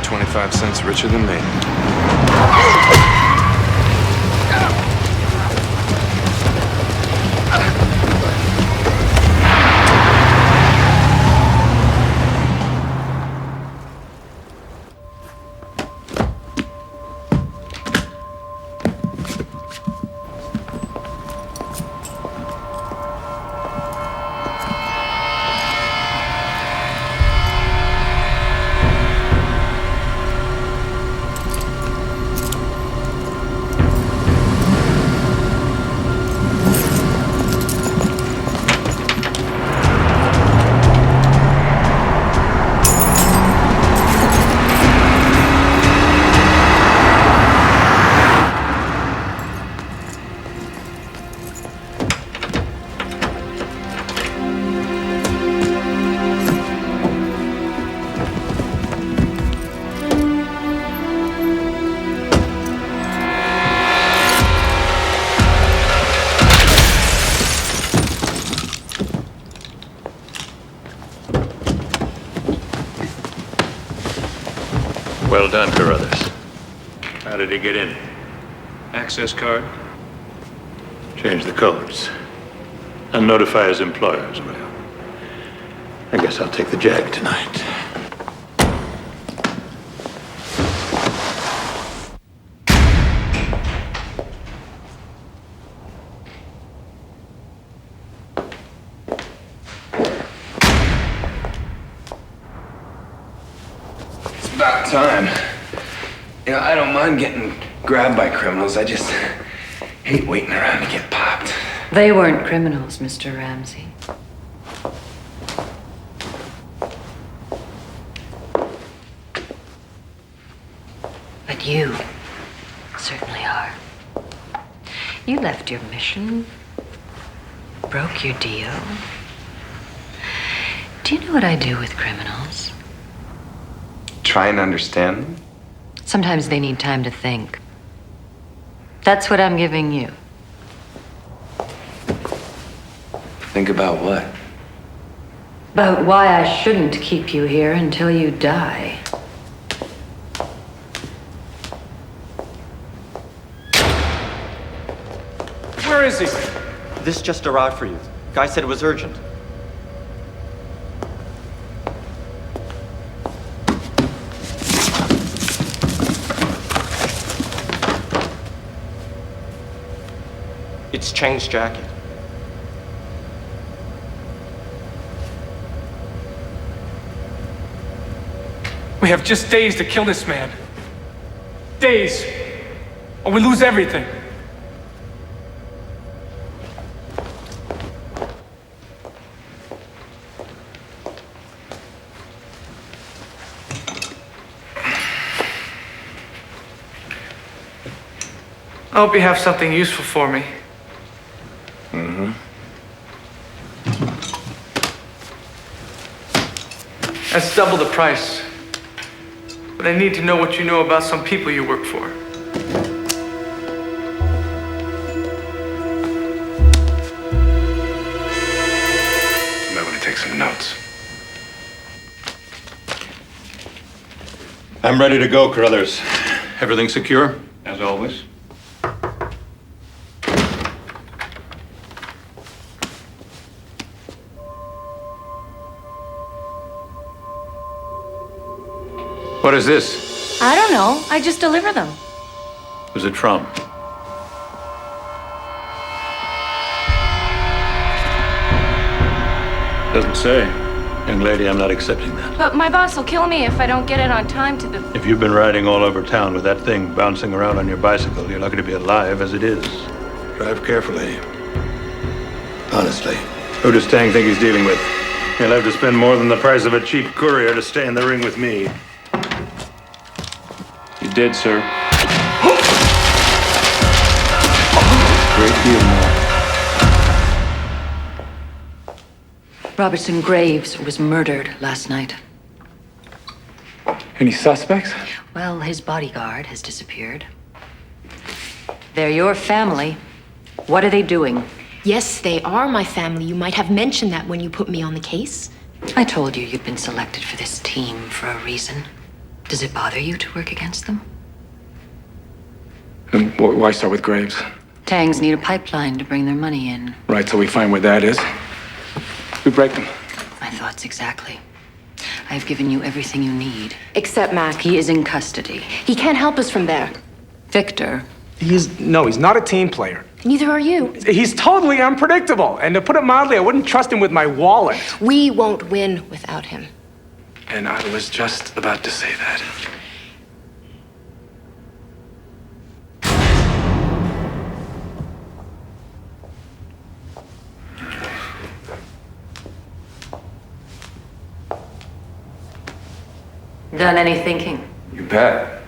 25 cents richer than me. Well done, Carruthers. How did he get in? Access card? Change the codes. And notify his employer as well. I guess I'll take the Jag tonight. It's about time. You know, I don't mind getting grabbed by criminals. I just hate waiting around to get popped. They weren't criminals, Mr. Ramsey. But you certainly are. You left your mission, broke your deal. Do you know what I do with criminals? Try and understand them? Sometimes they need time to think. That's what I'm giving you. Think about what? About why I shouldn't keep you here until you die. Where is he? This just arrived for you. Guy said it was urgent. It's Chang's jacket. We have just days to kill this man. Days. or we lose everything. I hope you have something useful for me. Mm-hmm. That's double the price. But I need to know what you know about some people you work for. You might want to take some notes. I'm ready to go, Carruthers. Everything secure? As always. What is this? I don't know. I just deliver them. Who's it from? Doesn't say. Young lady, I'm not accepting that. But my boss will kill me if I don't get it on time to the... If you've been riding all over town with that thing bouncing around on your bicycle, you're lucky to be alive as it is. Drive carefully. Honestly. Who does Tang think he's dealing with? He'll have to spend more than the price of a cheap courier to stay in the ring with me. You did, sir. Great deal more. Robertson Graves was murdered last night. Any suspects? Well, his bodyguard has disappeared. They're your family. What are they doing? Yes, they are my family. You might have mentioned that when you put me on the case. I told you you'd been selected for this team for a reason. Does it bother you to work against them? And why start with Graves? Tangs need a pipeline to bring their money in. Right, so we find where that is. We break them. My thoughts exactly. I've given you everything you need. Except Mac. He is in custody. He can't help us from there. Victor. He's not a team player. Neither are you. He's totally unpredictable. And to put it mildly, I wouldn't trust him with my wallet. We won't win without him. And I was just about to say that. Done any thinking? You bet.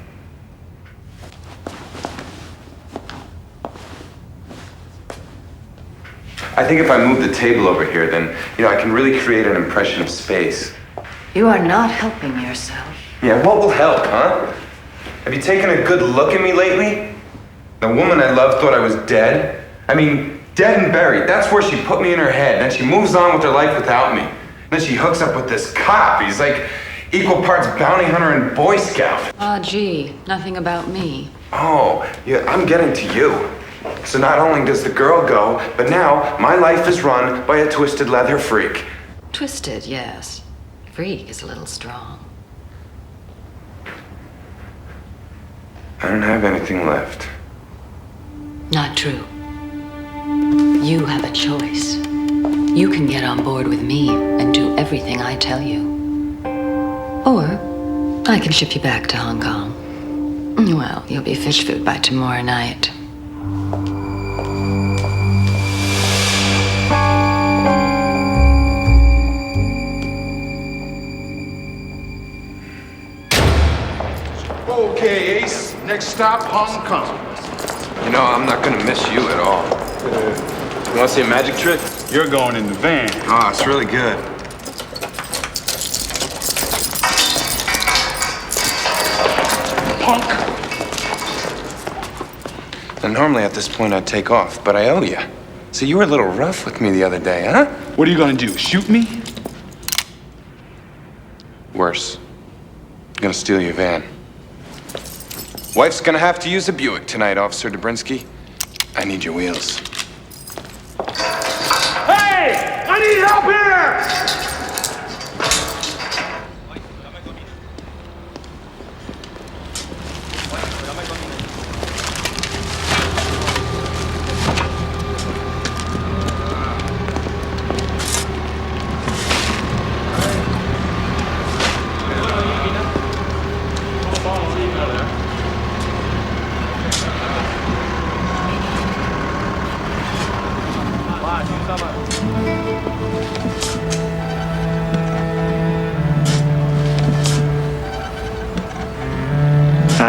I think if I move the table over here, then, I can really create an impression of space. You are not helping yourself. Yeah, what will help, huh? Have you taken a good look at me lately? The woman I loved thought I was dead. I mean, dead and buried. That's where she put me in her head. Then she moves on with her life without me. Then she hooks up with this cop. He's like equal parts bounty hunter and Boy Scout. Ah, gee, nothing about me. Oh, yeah, I'm getting to you. So not only does the girl go, but now my life is run by a twisted leather freak. Twisted, yes. Freak is a little strong. I don't have anything left. Not true. You have a choice. You can get on board with me and do everything I tell you. Or I can ship you back to Hong Kong. Well, you'll be fish food by tomorrow night. Okay, Ace. Next stop, Hong Kong. I'm not gonna miss you at all. You wanna see a magic trick? You're going in the van. Oh, it's really good. Punk. Now, normally at this point I'd take off, but I owe you. So you were a little rough with me the other day, huh? What are you gonna do? Shoot me? Worse. I'm gonna steal your van. Wife's gonna have to use a Buick tonight, Officer Dobrinsky. I need your wheels. Hey! I need help here!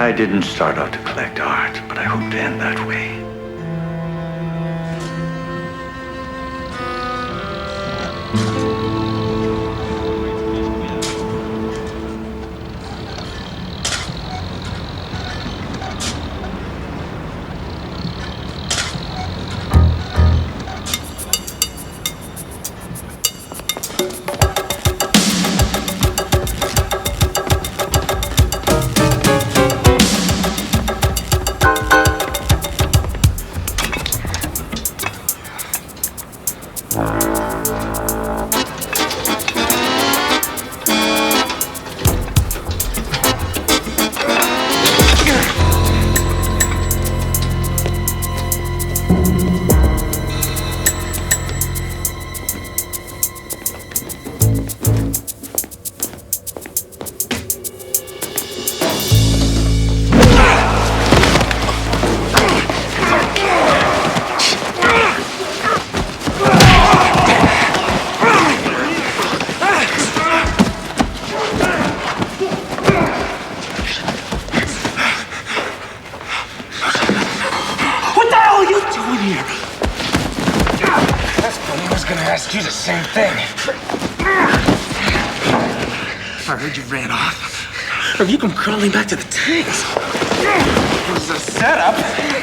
I didn't start out to collect art, but I hope to end that way. You the same thing. I heard you ran off. Or you come crawling back to the tanks. This is a setup.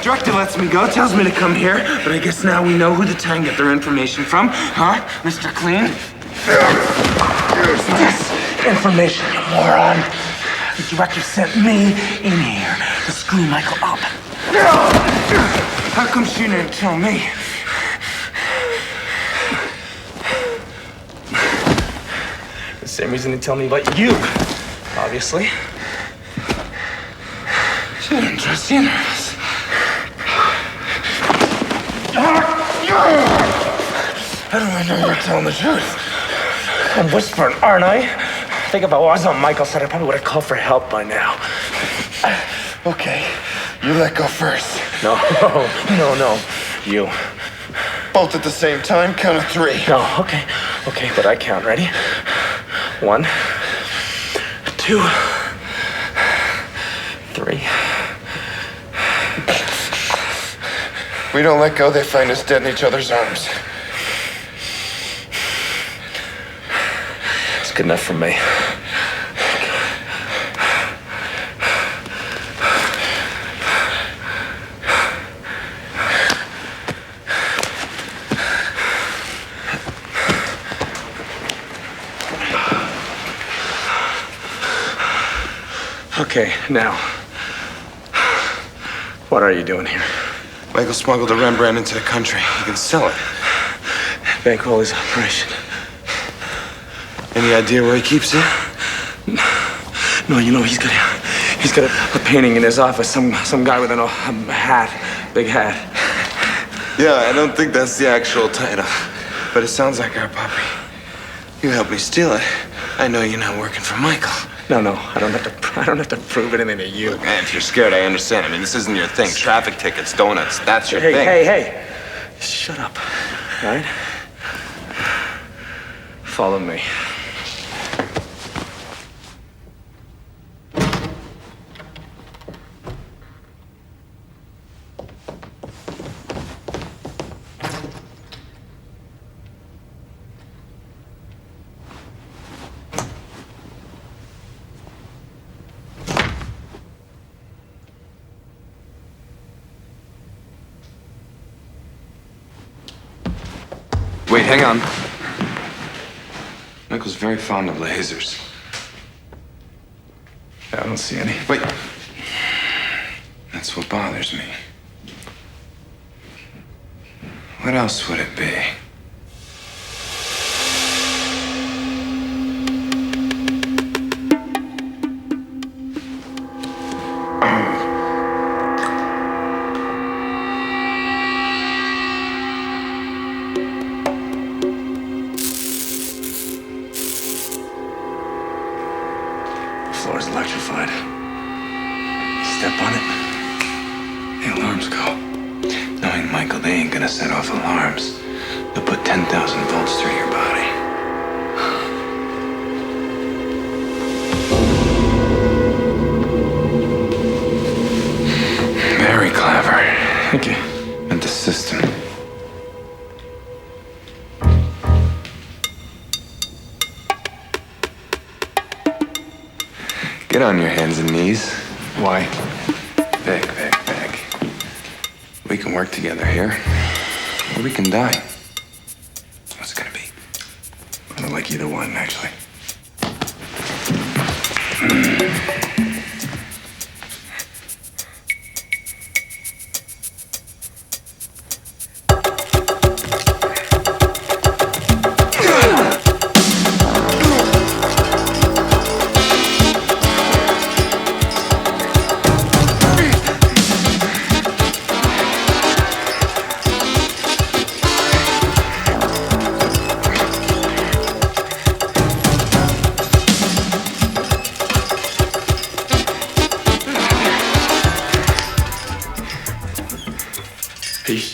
Director lets me go, tells me to come here, but I guess now we know who the Tang get their information from, huh, Mr. Clean? This information, you moron. The director sent me in here to screw Michael up. How come she didn't kill me? The same reason to tell me about you, obviously. She didn't trust you, nervous. How do I know you're telling the truth? I'm whispering, aren't I? I think if I was on Michael's side, I probably would have called for help by now. Okay, you let go first. No. You. Both at the same time, count of 3. No, okay, but I count. Ready? 1, 2, 3. We don't let go, they find us dead in each other's arms. It's good enough for me. Okay, now, what are you doing here? Michael smuggled a Rembrandt into the country. He can sell it. Bankroll his operation. Any idea where he keeps it? No, you know, he's got a painting in his office. Some guy with a hat, big hat. Yeah, I don't think that's the actual title, but it sounds like our puppy. You helped me steal it. I know you're not working for Michael. No, I don't have to prove anything to you. Look, man, if you're scared, I understand. I mean, this isn't your thing. Traffic tickets, donuts, that's your thing. Hey. Shut up, all right? Follow me. Wait, hang on. Michael's very fond of lasers. I don't see any. Wait. That's what bothers me. What else would it be? The floor is electrified. Step on it, the alarms go. Knowing Michael, they ain't gonna set off alarms. They'll put 10,000 volts through your body. Get on your hands and knees. Why? Vic. We can work together here. Or we can die. What's it gonna be? I don't like either one, actually.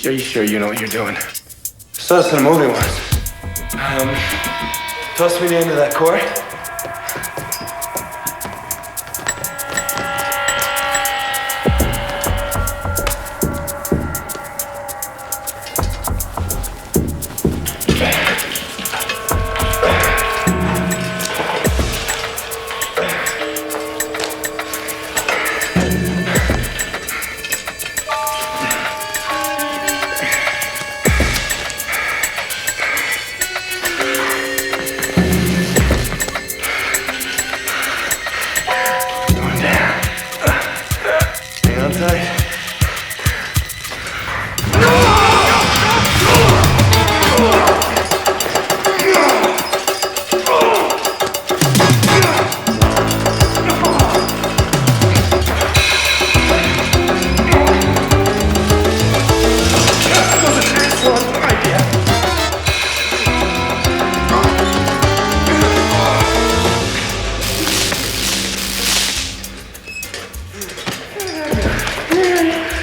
Are you sure you know what you're doing? Saw this in a movie once. Toss me the end of that cord.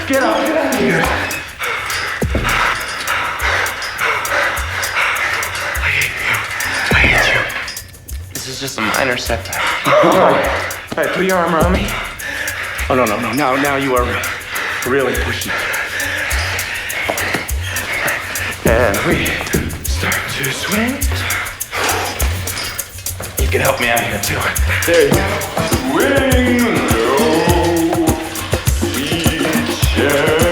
Get out of here. I hate you. This is just a minor setback. All right, put your arm around me. Oh, no. Now you are really pushing it. And we start to swing. You can help me out here, too. There you go. Swing low, sweet cherry.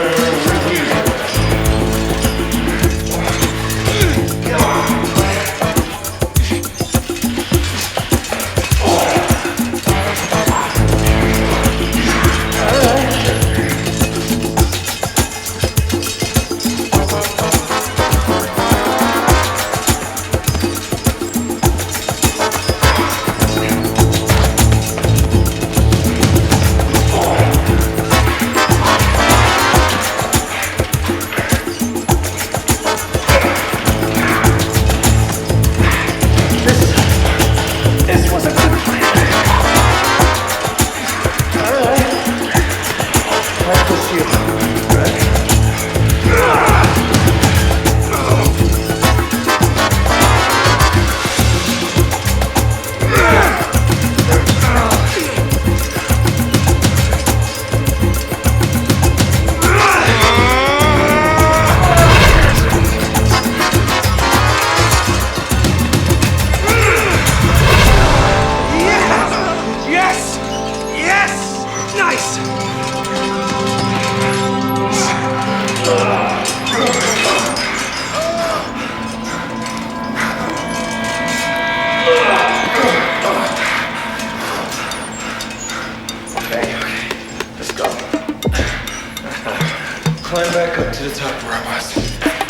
Climb back up to the top where I was.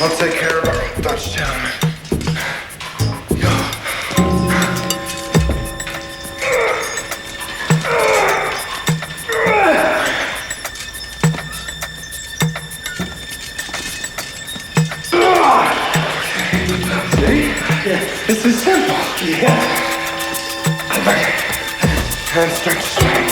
I'll take care of our Dutch gentleman. See? Yeah, this is simple. Yeah. And start to swing.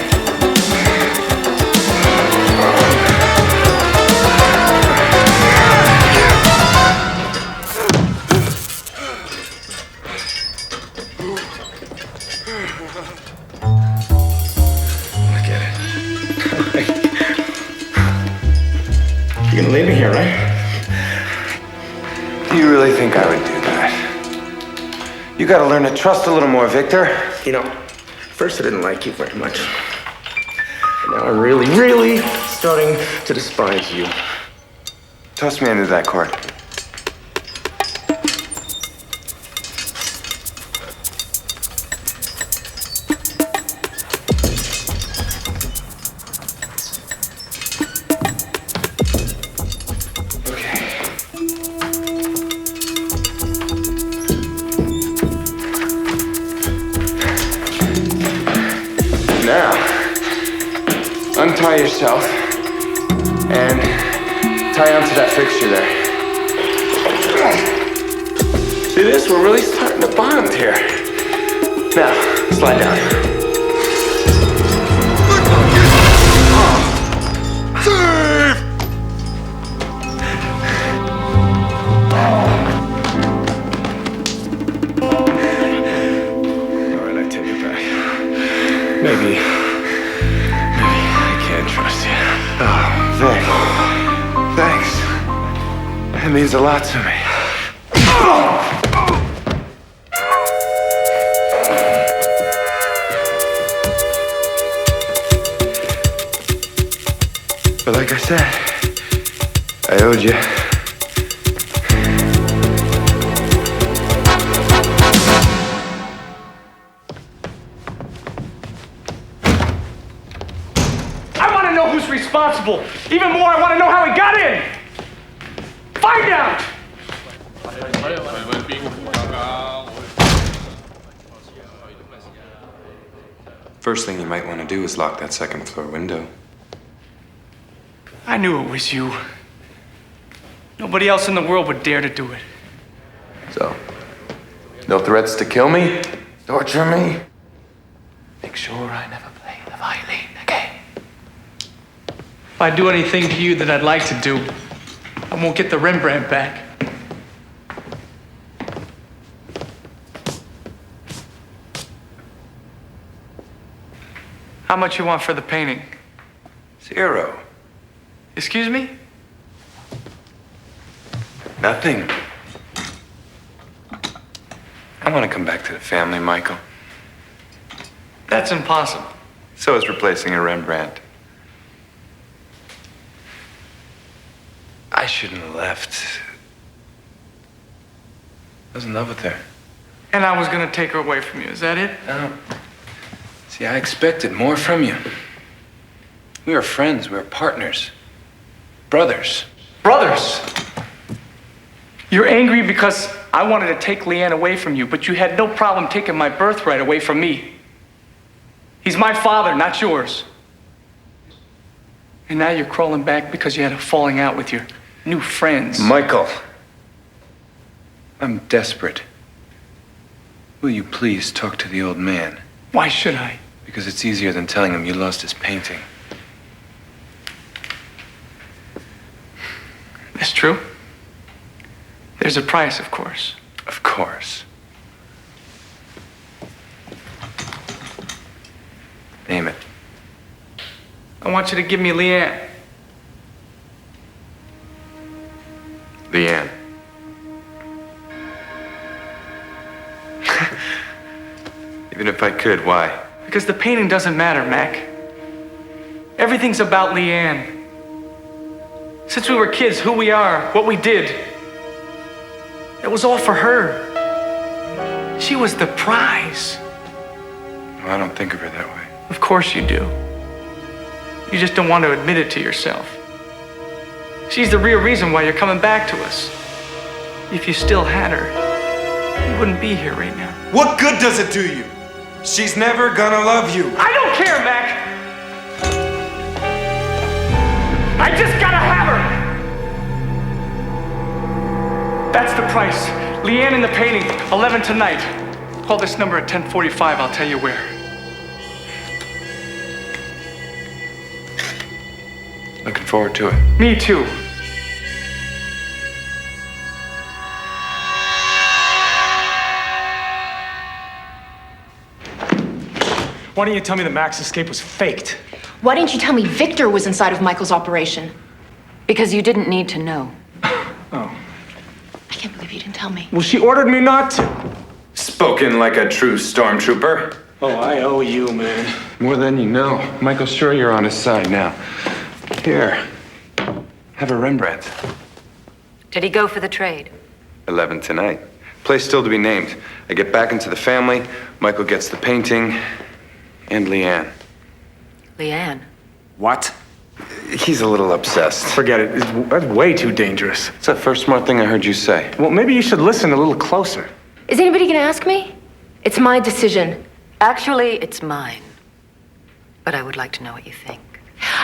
You're gonna leave me here, right? Do you really think I would do that? You gotta learn to trust a little more, Victor. You know, First, I didn't like you very much. Now I'm really, really starting to despise you. Toss me into that court. Now, untie yourself and tie onto that fixture there. See this? We're really starting to bond here. Now, slide down. Save! All right, I take it back. Maybe I can't trust you. Oh, Vic. Thanks. It means a lot to me. But like I said, I owed you. Who's responsible? Even more, I want to know how he got in! Find out! First thing you might want to do is lock that second floor window. I knew it was you. Nobody else in the world would dare to do it. So, no threats to kill me? Torture me? Make sure I never play the violin again. If I do anything to you that I'd like to do, I won't get the Rembrandt back. How much you want for the painting? 0. Excuse me? Nothing. I want to come back to the family, Michael. That's impossible. So is replacing a Rembrandt. I shouldn't have left. I was in love with her. And I was gonna take her away from you, is that it? No. See, I expected more from you. We were friends, we were partners. Brothers. Brothers! You're angry because I wanted to take Leanne away from you, but you had no problem taking my birthright away from me. He's my father, not yours. And now you're crawling back because you had a falling out with your new friends. Michael, I'm desperate. Will you please talk to the old man? Why should I? Because it's easier than telling him you lost his painting. That's true. There's a price, of course. Of course. Name it. I want you to give me Leanne. Leanne. Even if I could, why? Because the painting doesn't matter, Mac. Everything's about Leanne. Since we were kids, who we are, what we did. It was all for her. She was the prize. Well, I don't think of her that way. Of course you do. You just don't want to admit it to yourself. She's the real reason why you're coming back to us. If you still had her, you wouldn't be here right now. What good does it do you? She's never gonna love you. I don't care, Mac! I just gotta have her! That's the price. Leanne in the painting, 11 tonight. Call this number at 10:45, I'll tell you where. Looking forward to it. Me too. Why didn't you tell me that Mac's escape was faked? Why didn't you tell me Victor was inside of Michael's operation? Because you didn't need to know. Oh. I can't believe you didn't tell me. Well, she ordered me not to. Spoken like a true stormtrooper. Oh, I owe you, man. More than you know. Michael's sure you're on his side now. Here, have a Rembrandt. Did he go for the trade? 11 tonight. Place still to be named. I get back into the family. Michael gets the painting. And Leanne. Leanne. What? He's a little obsessed. Forget it. That's way too dangerous. It's the first smart thing I heard you say. Well, maybe you should listen a little closer. Is anybody gonna ask me? It's my decision. Actually, it's mine. But I would like to know what you think.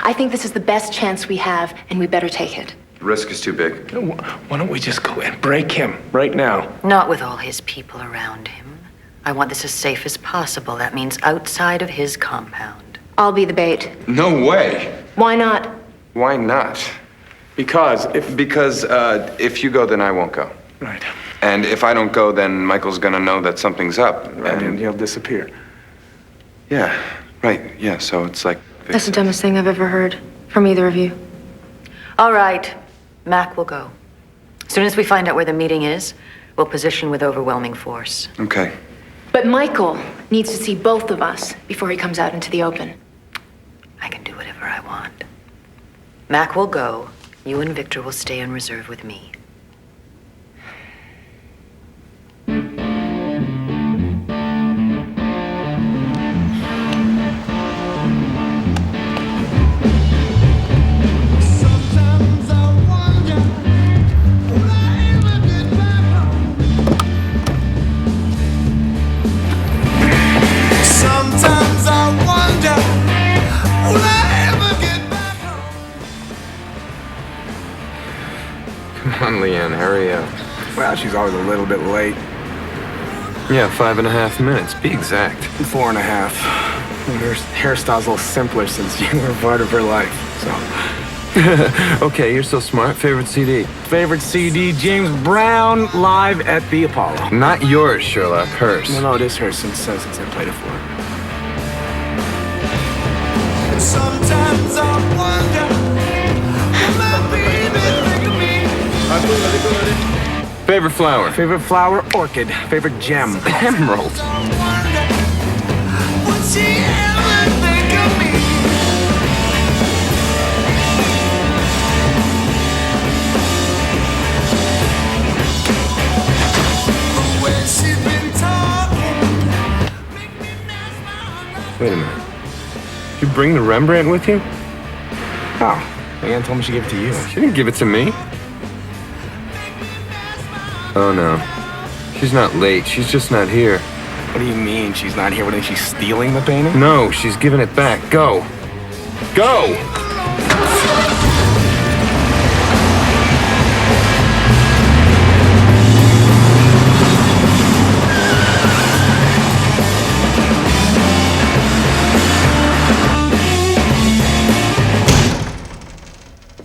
I think this is the best chance we have, and we better take it. The risk is too big. Why don't we just go and break him right now? Not with all his people around him. I want this as safe as possible. That means outside of his compound. I'll be the bait. No way. Why not? Why not? Because if you go, then I won't go. Right. And if I don't go, then Michael's gonna know that something's up. Right, and he'll disappear. Yeah, right. Yeah, so it's like... That's the dumbest thing I've ever heard from either of you. All right. Mac will go. As soon as we find out where the meeting is, we'll position with overwhelming force. Okay. But Michael needs to see both of us before he comes out into the open. I can do whatever I want. Mac will go. You and Victor will stay in reserve with me. Come on, Leanne, hurry up. Well, she's always a little bit late. Yeah, 5.5 minutes. Be exact. 4.5. Her hairstyle's a little simpler since you were part of her life, so. Okay, you're so smart. Favorite CD? Favorite CD, James Brown, live at the Apollo. Not yours, Sherlock. Hers. No, it is hers since I played it for her. Sometimes I wonder, will my baby think of me? Favorite flower? Favorite flower, orchid. Favorite gem, emerald. Would she ever think of me? The way she's been talking. Wait a minute. Did you bring the Rembrandt with you? Oh, Leanne told me she gave it to you. She didn't give it to me. Oh, no. She's not late. She's just not here. What do you mean she's not here? What, is she stealing the painting? No, she's giving it back. Go. Go!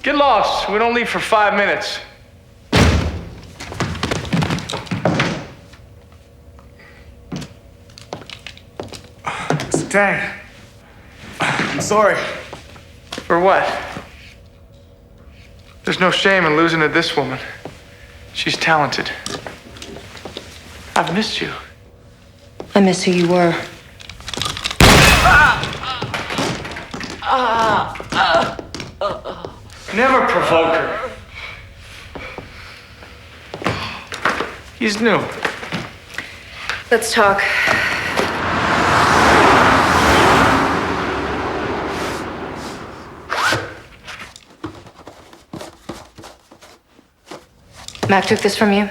Get lost. We don't leave for 5 minutes. Mr. Tang, I'm sorry. For what? There's no shame in losing to this woman. She's talented. I've missed you. I miss who you were. Never provoke her. He's new. Let's talk. Mac took this from you?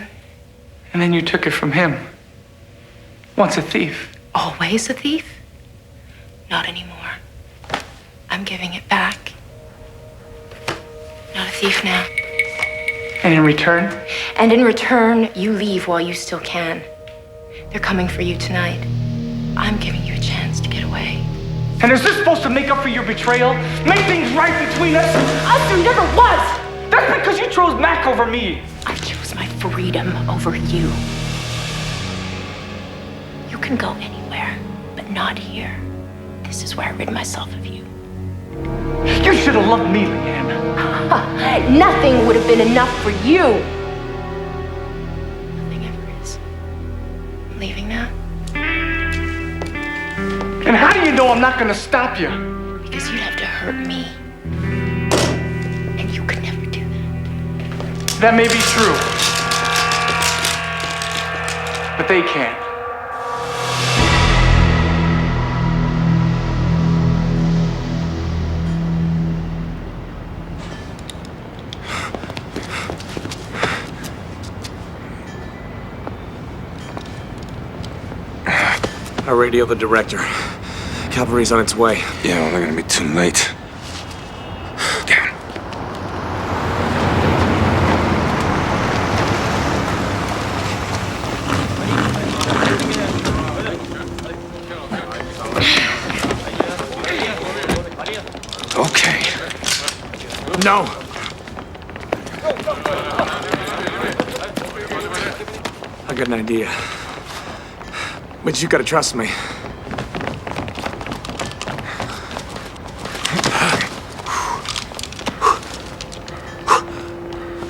And then you took it from him. Once a thief. Always a thief? Not anymore. I'm giving it back. Not a thief now. And in return? And in return, you leave while you still can. They're coming for you tonight. I'm giving you a chance to get away. And is this supposed to make up for your betrayal? Make things right between us? Us, there never was! That's because you chose Mac over me. I chose my freedom over you. You can go anywhere, but not here. This is where I rid myself of you. You should have loved me, Leanne. Nothing would have been enough for you. Nothing ever is. I'm leaving now. And how do you know I'm not gonna stop you? Because you'd have to hurt me. And you could never do that. That may be true. But they can't. I radio the director. Cavalry's on its way. Yeah, well, they're gonna be too late. Damn. Okay. No! I got an idea. But you gotta trust me.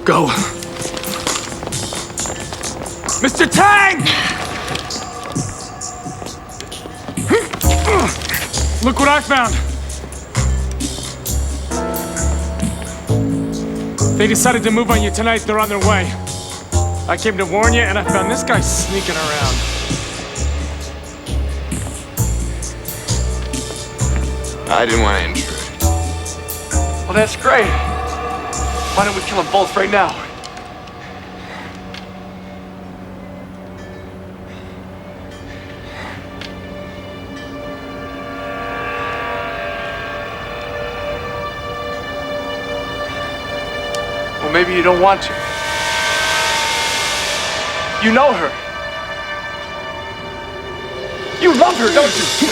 Go. Mr. Tang! Look what I found. They decided to move on you tonight. They're on their way. I came to warn you, and I found this guy sneaking around. I didn't want to intrude. Well, that's great. Why don't we kill them both right now? Well, maybe you don't want to. You know her. You love her, don't you?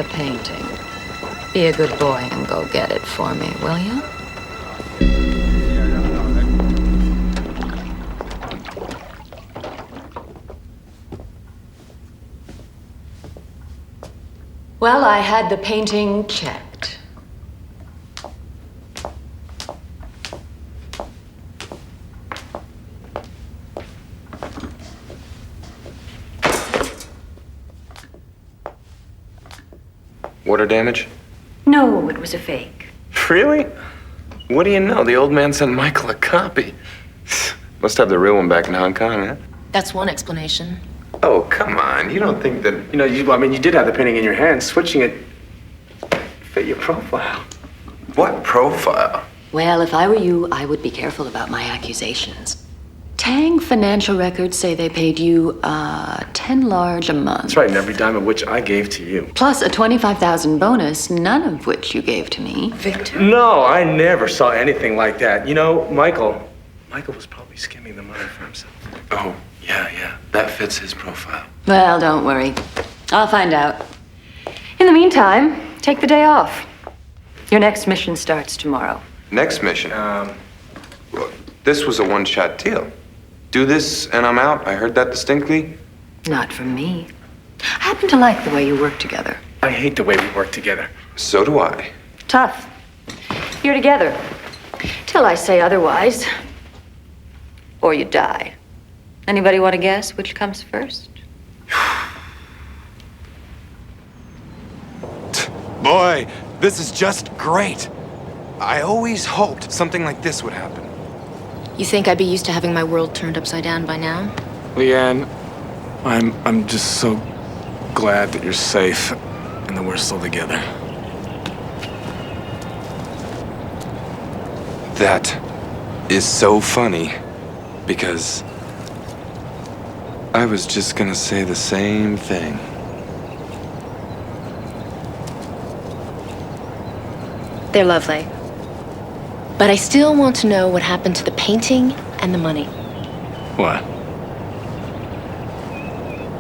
the painting. Be a good boy and go get it for me, will you? Well, I had the painting checked. Water damage? No, it was a fake. Really? What do you know? The old man sent Michael a copy. Must have the real one back in Hong Kong, huh? That's one explanation. Oh, come on. You don't think that... You know, you did have the painting in your hand. Switching it fit your profile. What profile? Well, if I were you, I would be careful about my accusations. Tang financial records say they paid you, 10 large a month. That's right, and every dime of which I gave to you. Plus a 25,000 bonus, none of which you gave to me. Victor? No, I never saw anything like that. You know, Michael was probably skimming the money for himself. Oh, yeah. That fits his profile. Well, don't worry. I'll find out. In the meantime, take the day off. Your next mission starts tomorrow. Next mission? This was a one-shot deal. Do this and I'm out. I heard that distinctly. Not from me. I happen to like the way you work together. I hate the way we work together. So do I. Tough. You're together. Till I say otherwise. Or you die. Anybody want to guess which comes first? Boy, this is just great. I always hoped something like this would happen. You think I'd be used to having my world turned upside down by now? Leanne, I'm just so glad that you're safe and that we're still together. That is so funny, because I was just gonna say the same thing. They're lovely. But I still want to know what happened to the painting and the money. What?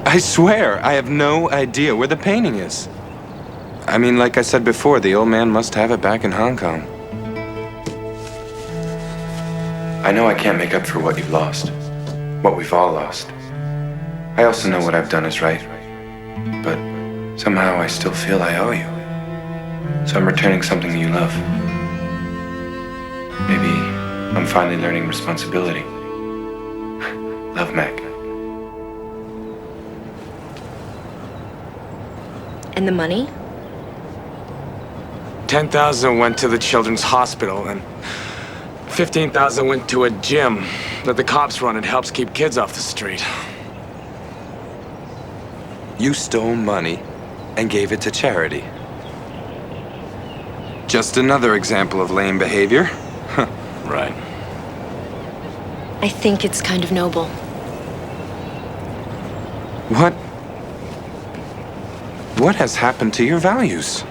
I swear, I have no idea where the painting is. I mean, like I said before, the old man must have it back in Hong Kong. I know I can't make up for what you've lost, what we've all lost. I also know what I've done is right, but somehow I still feel I owe you. So I'm returning something you love. Maybe I'm finally learning responsibility. Love, Mac. And the money? 10,000 went to the children's hospital, and 15,000 went to a gym that the cops run and helps keep kids off the street. You stole money and gave it to charity. Just another example of lame behavior. Right. I think it's kind of noble. What has happened to your values?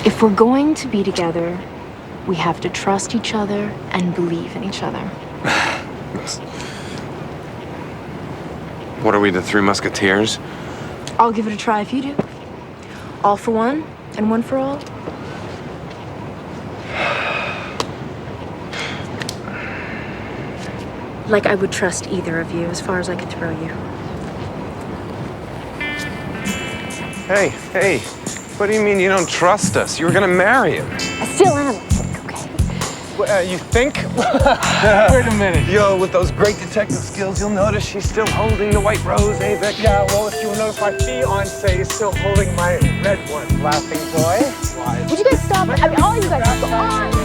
If we're going to be together, we have to trust each other and believe in each other. What are we, the Three Musketeers? I'll give it a try if you do. All for one, and one for all. Like I would trust either of you as far as I could throw you. Hey, what do you mean you don't trust us? You were gonna marry him. I still am, okay? You think? Wait a minute. Yo, with those great detective skills, you'll notice she's still holding the white rose, eh, Vic? Yeah, well, if you'll notice, my fiancé is still holding my red one. Laughing boy. Why? Would you guys stop? I mean, all you guys go on.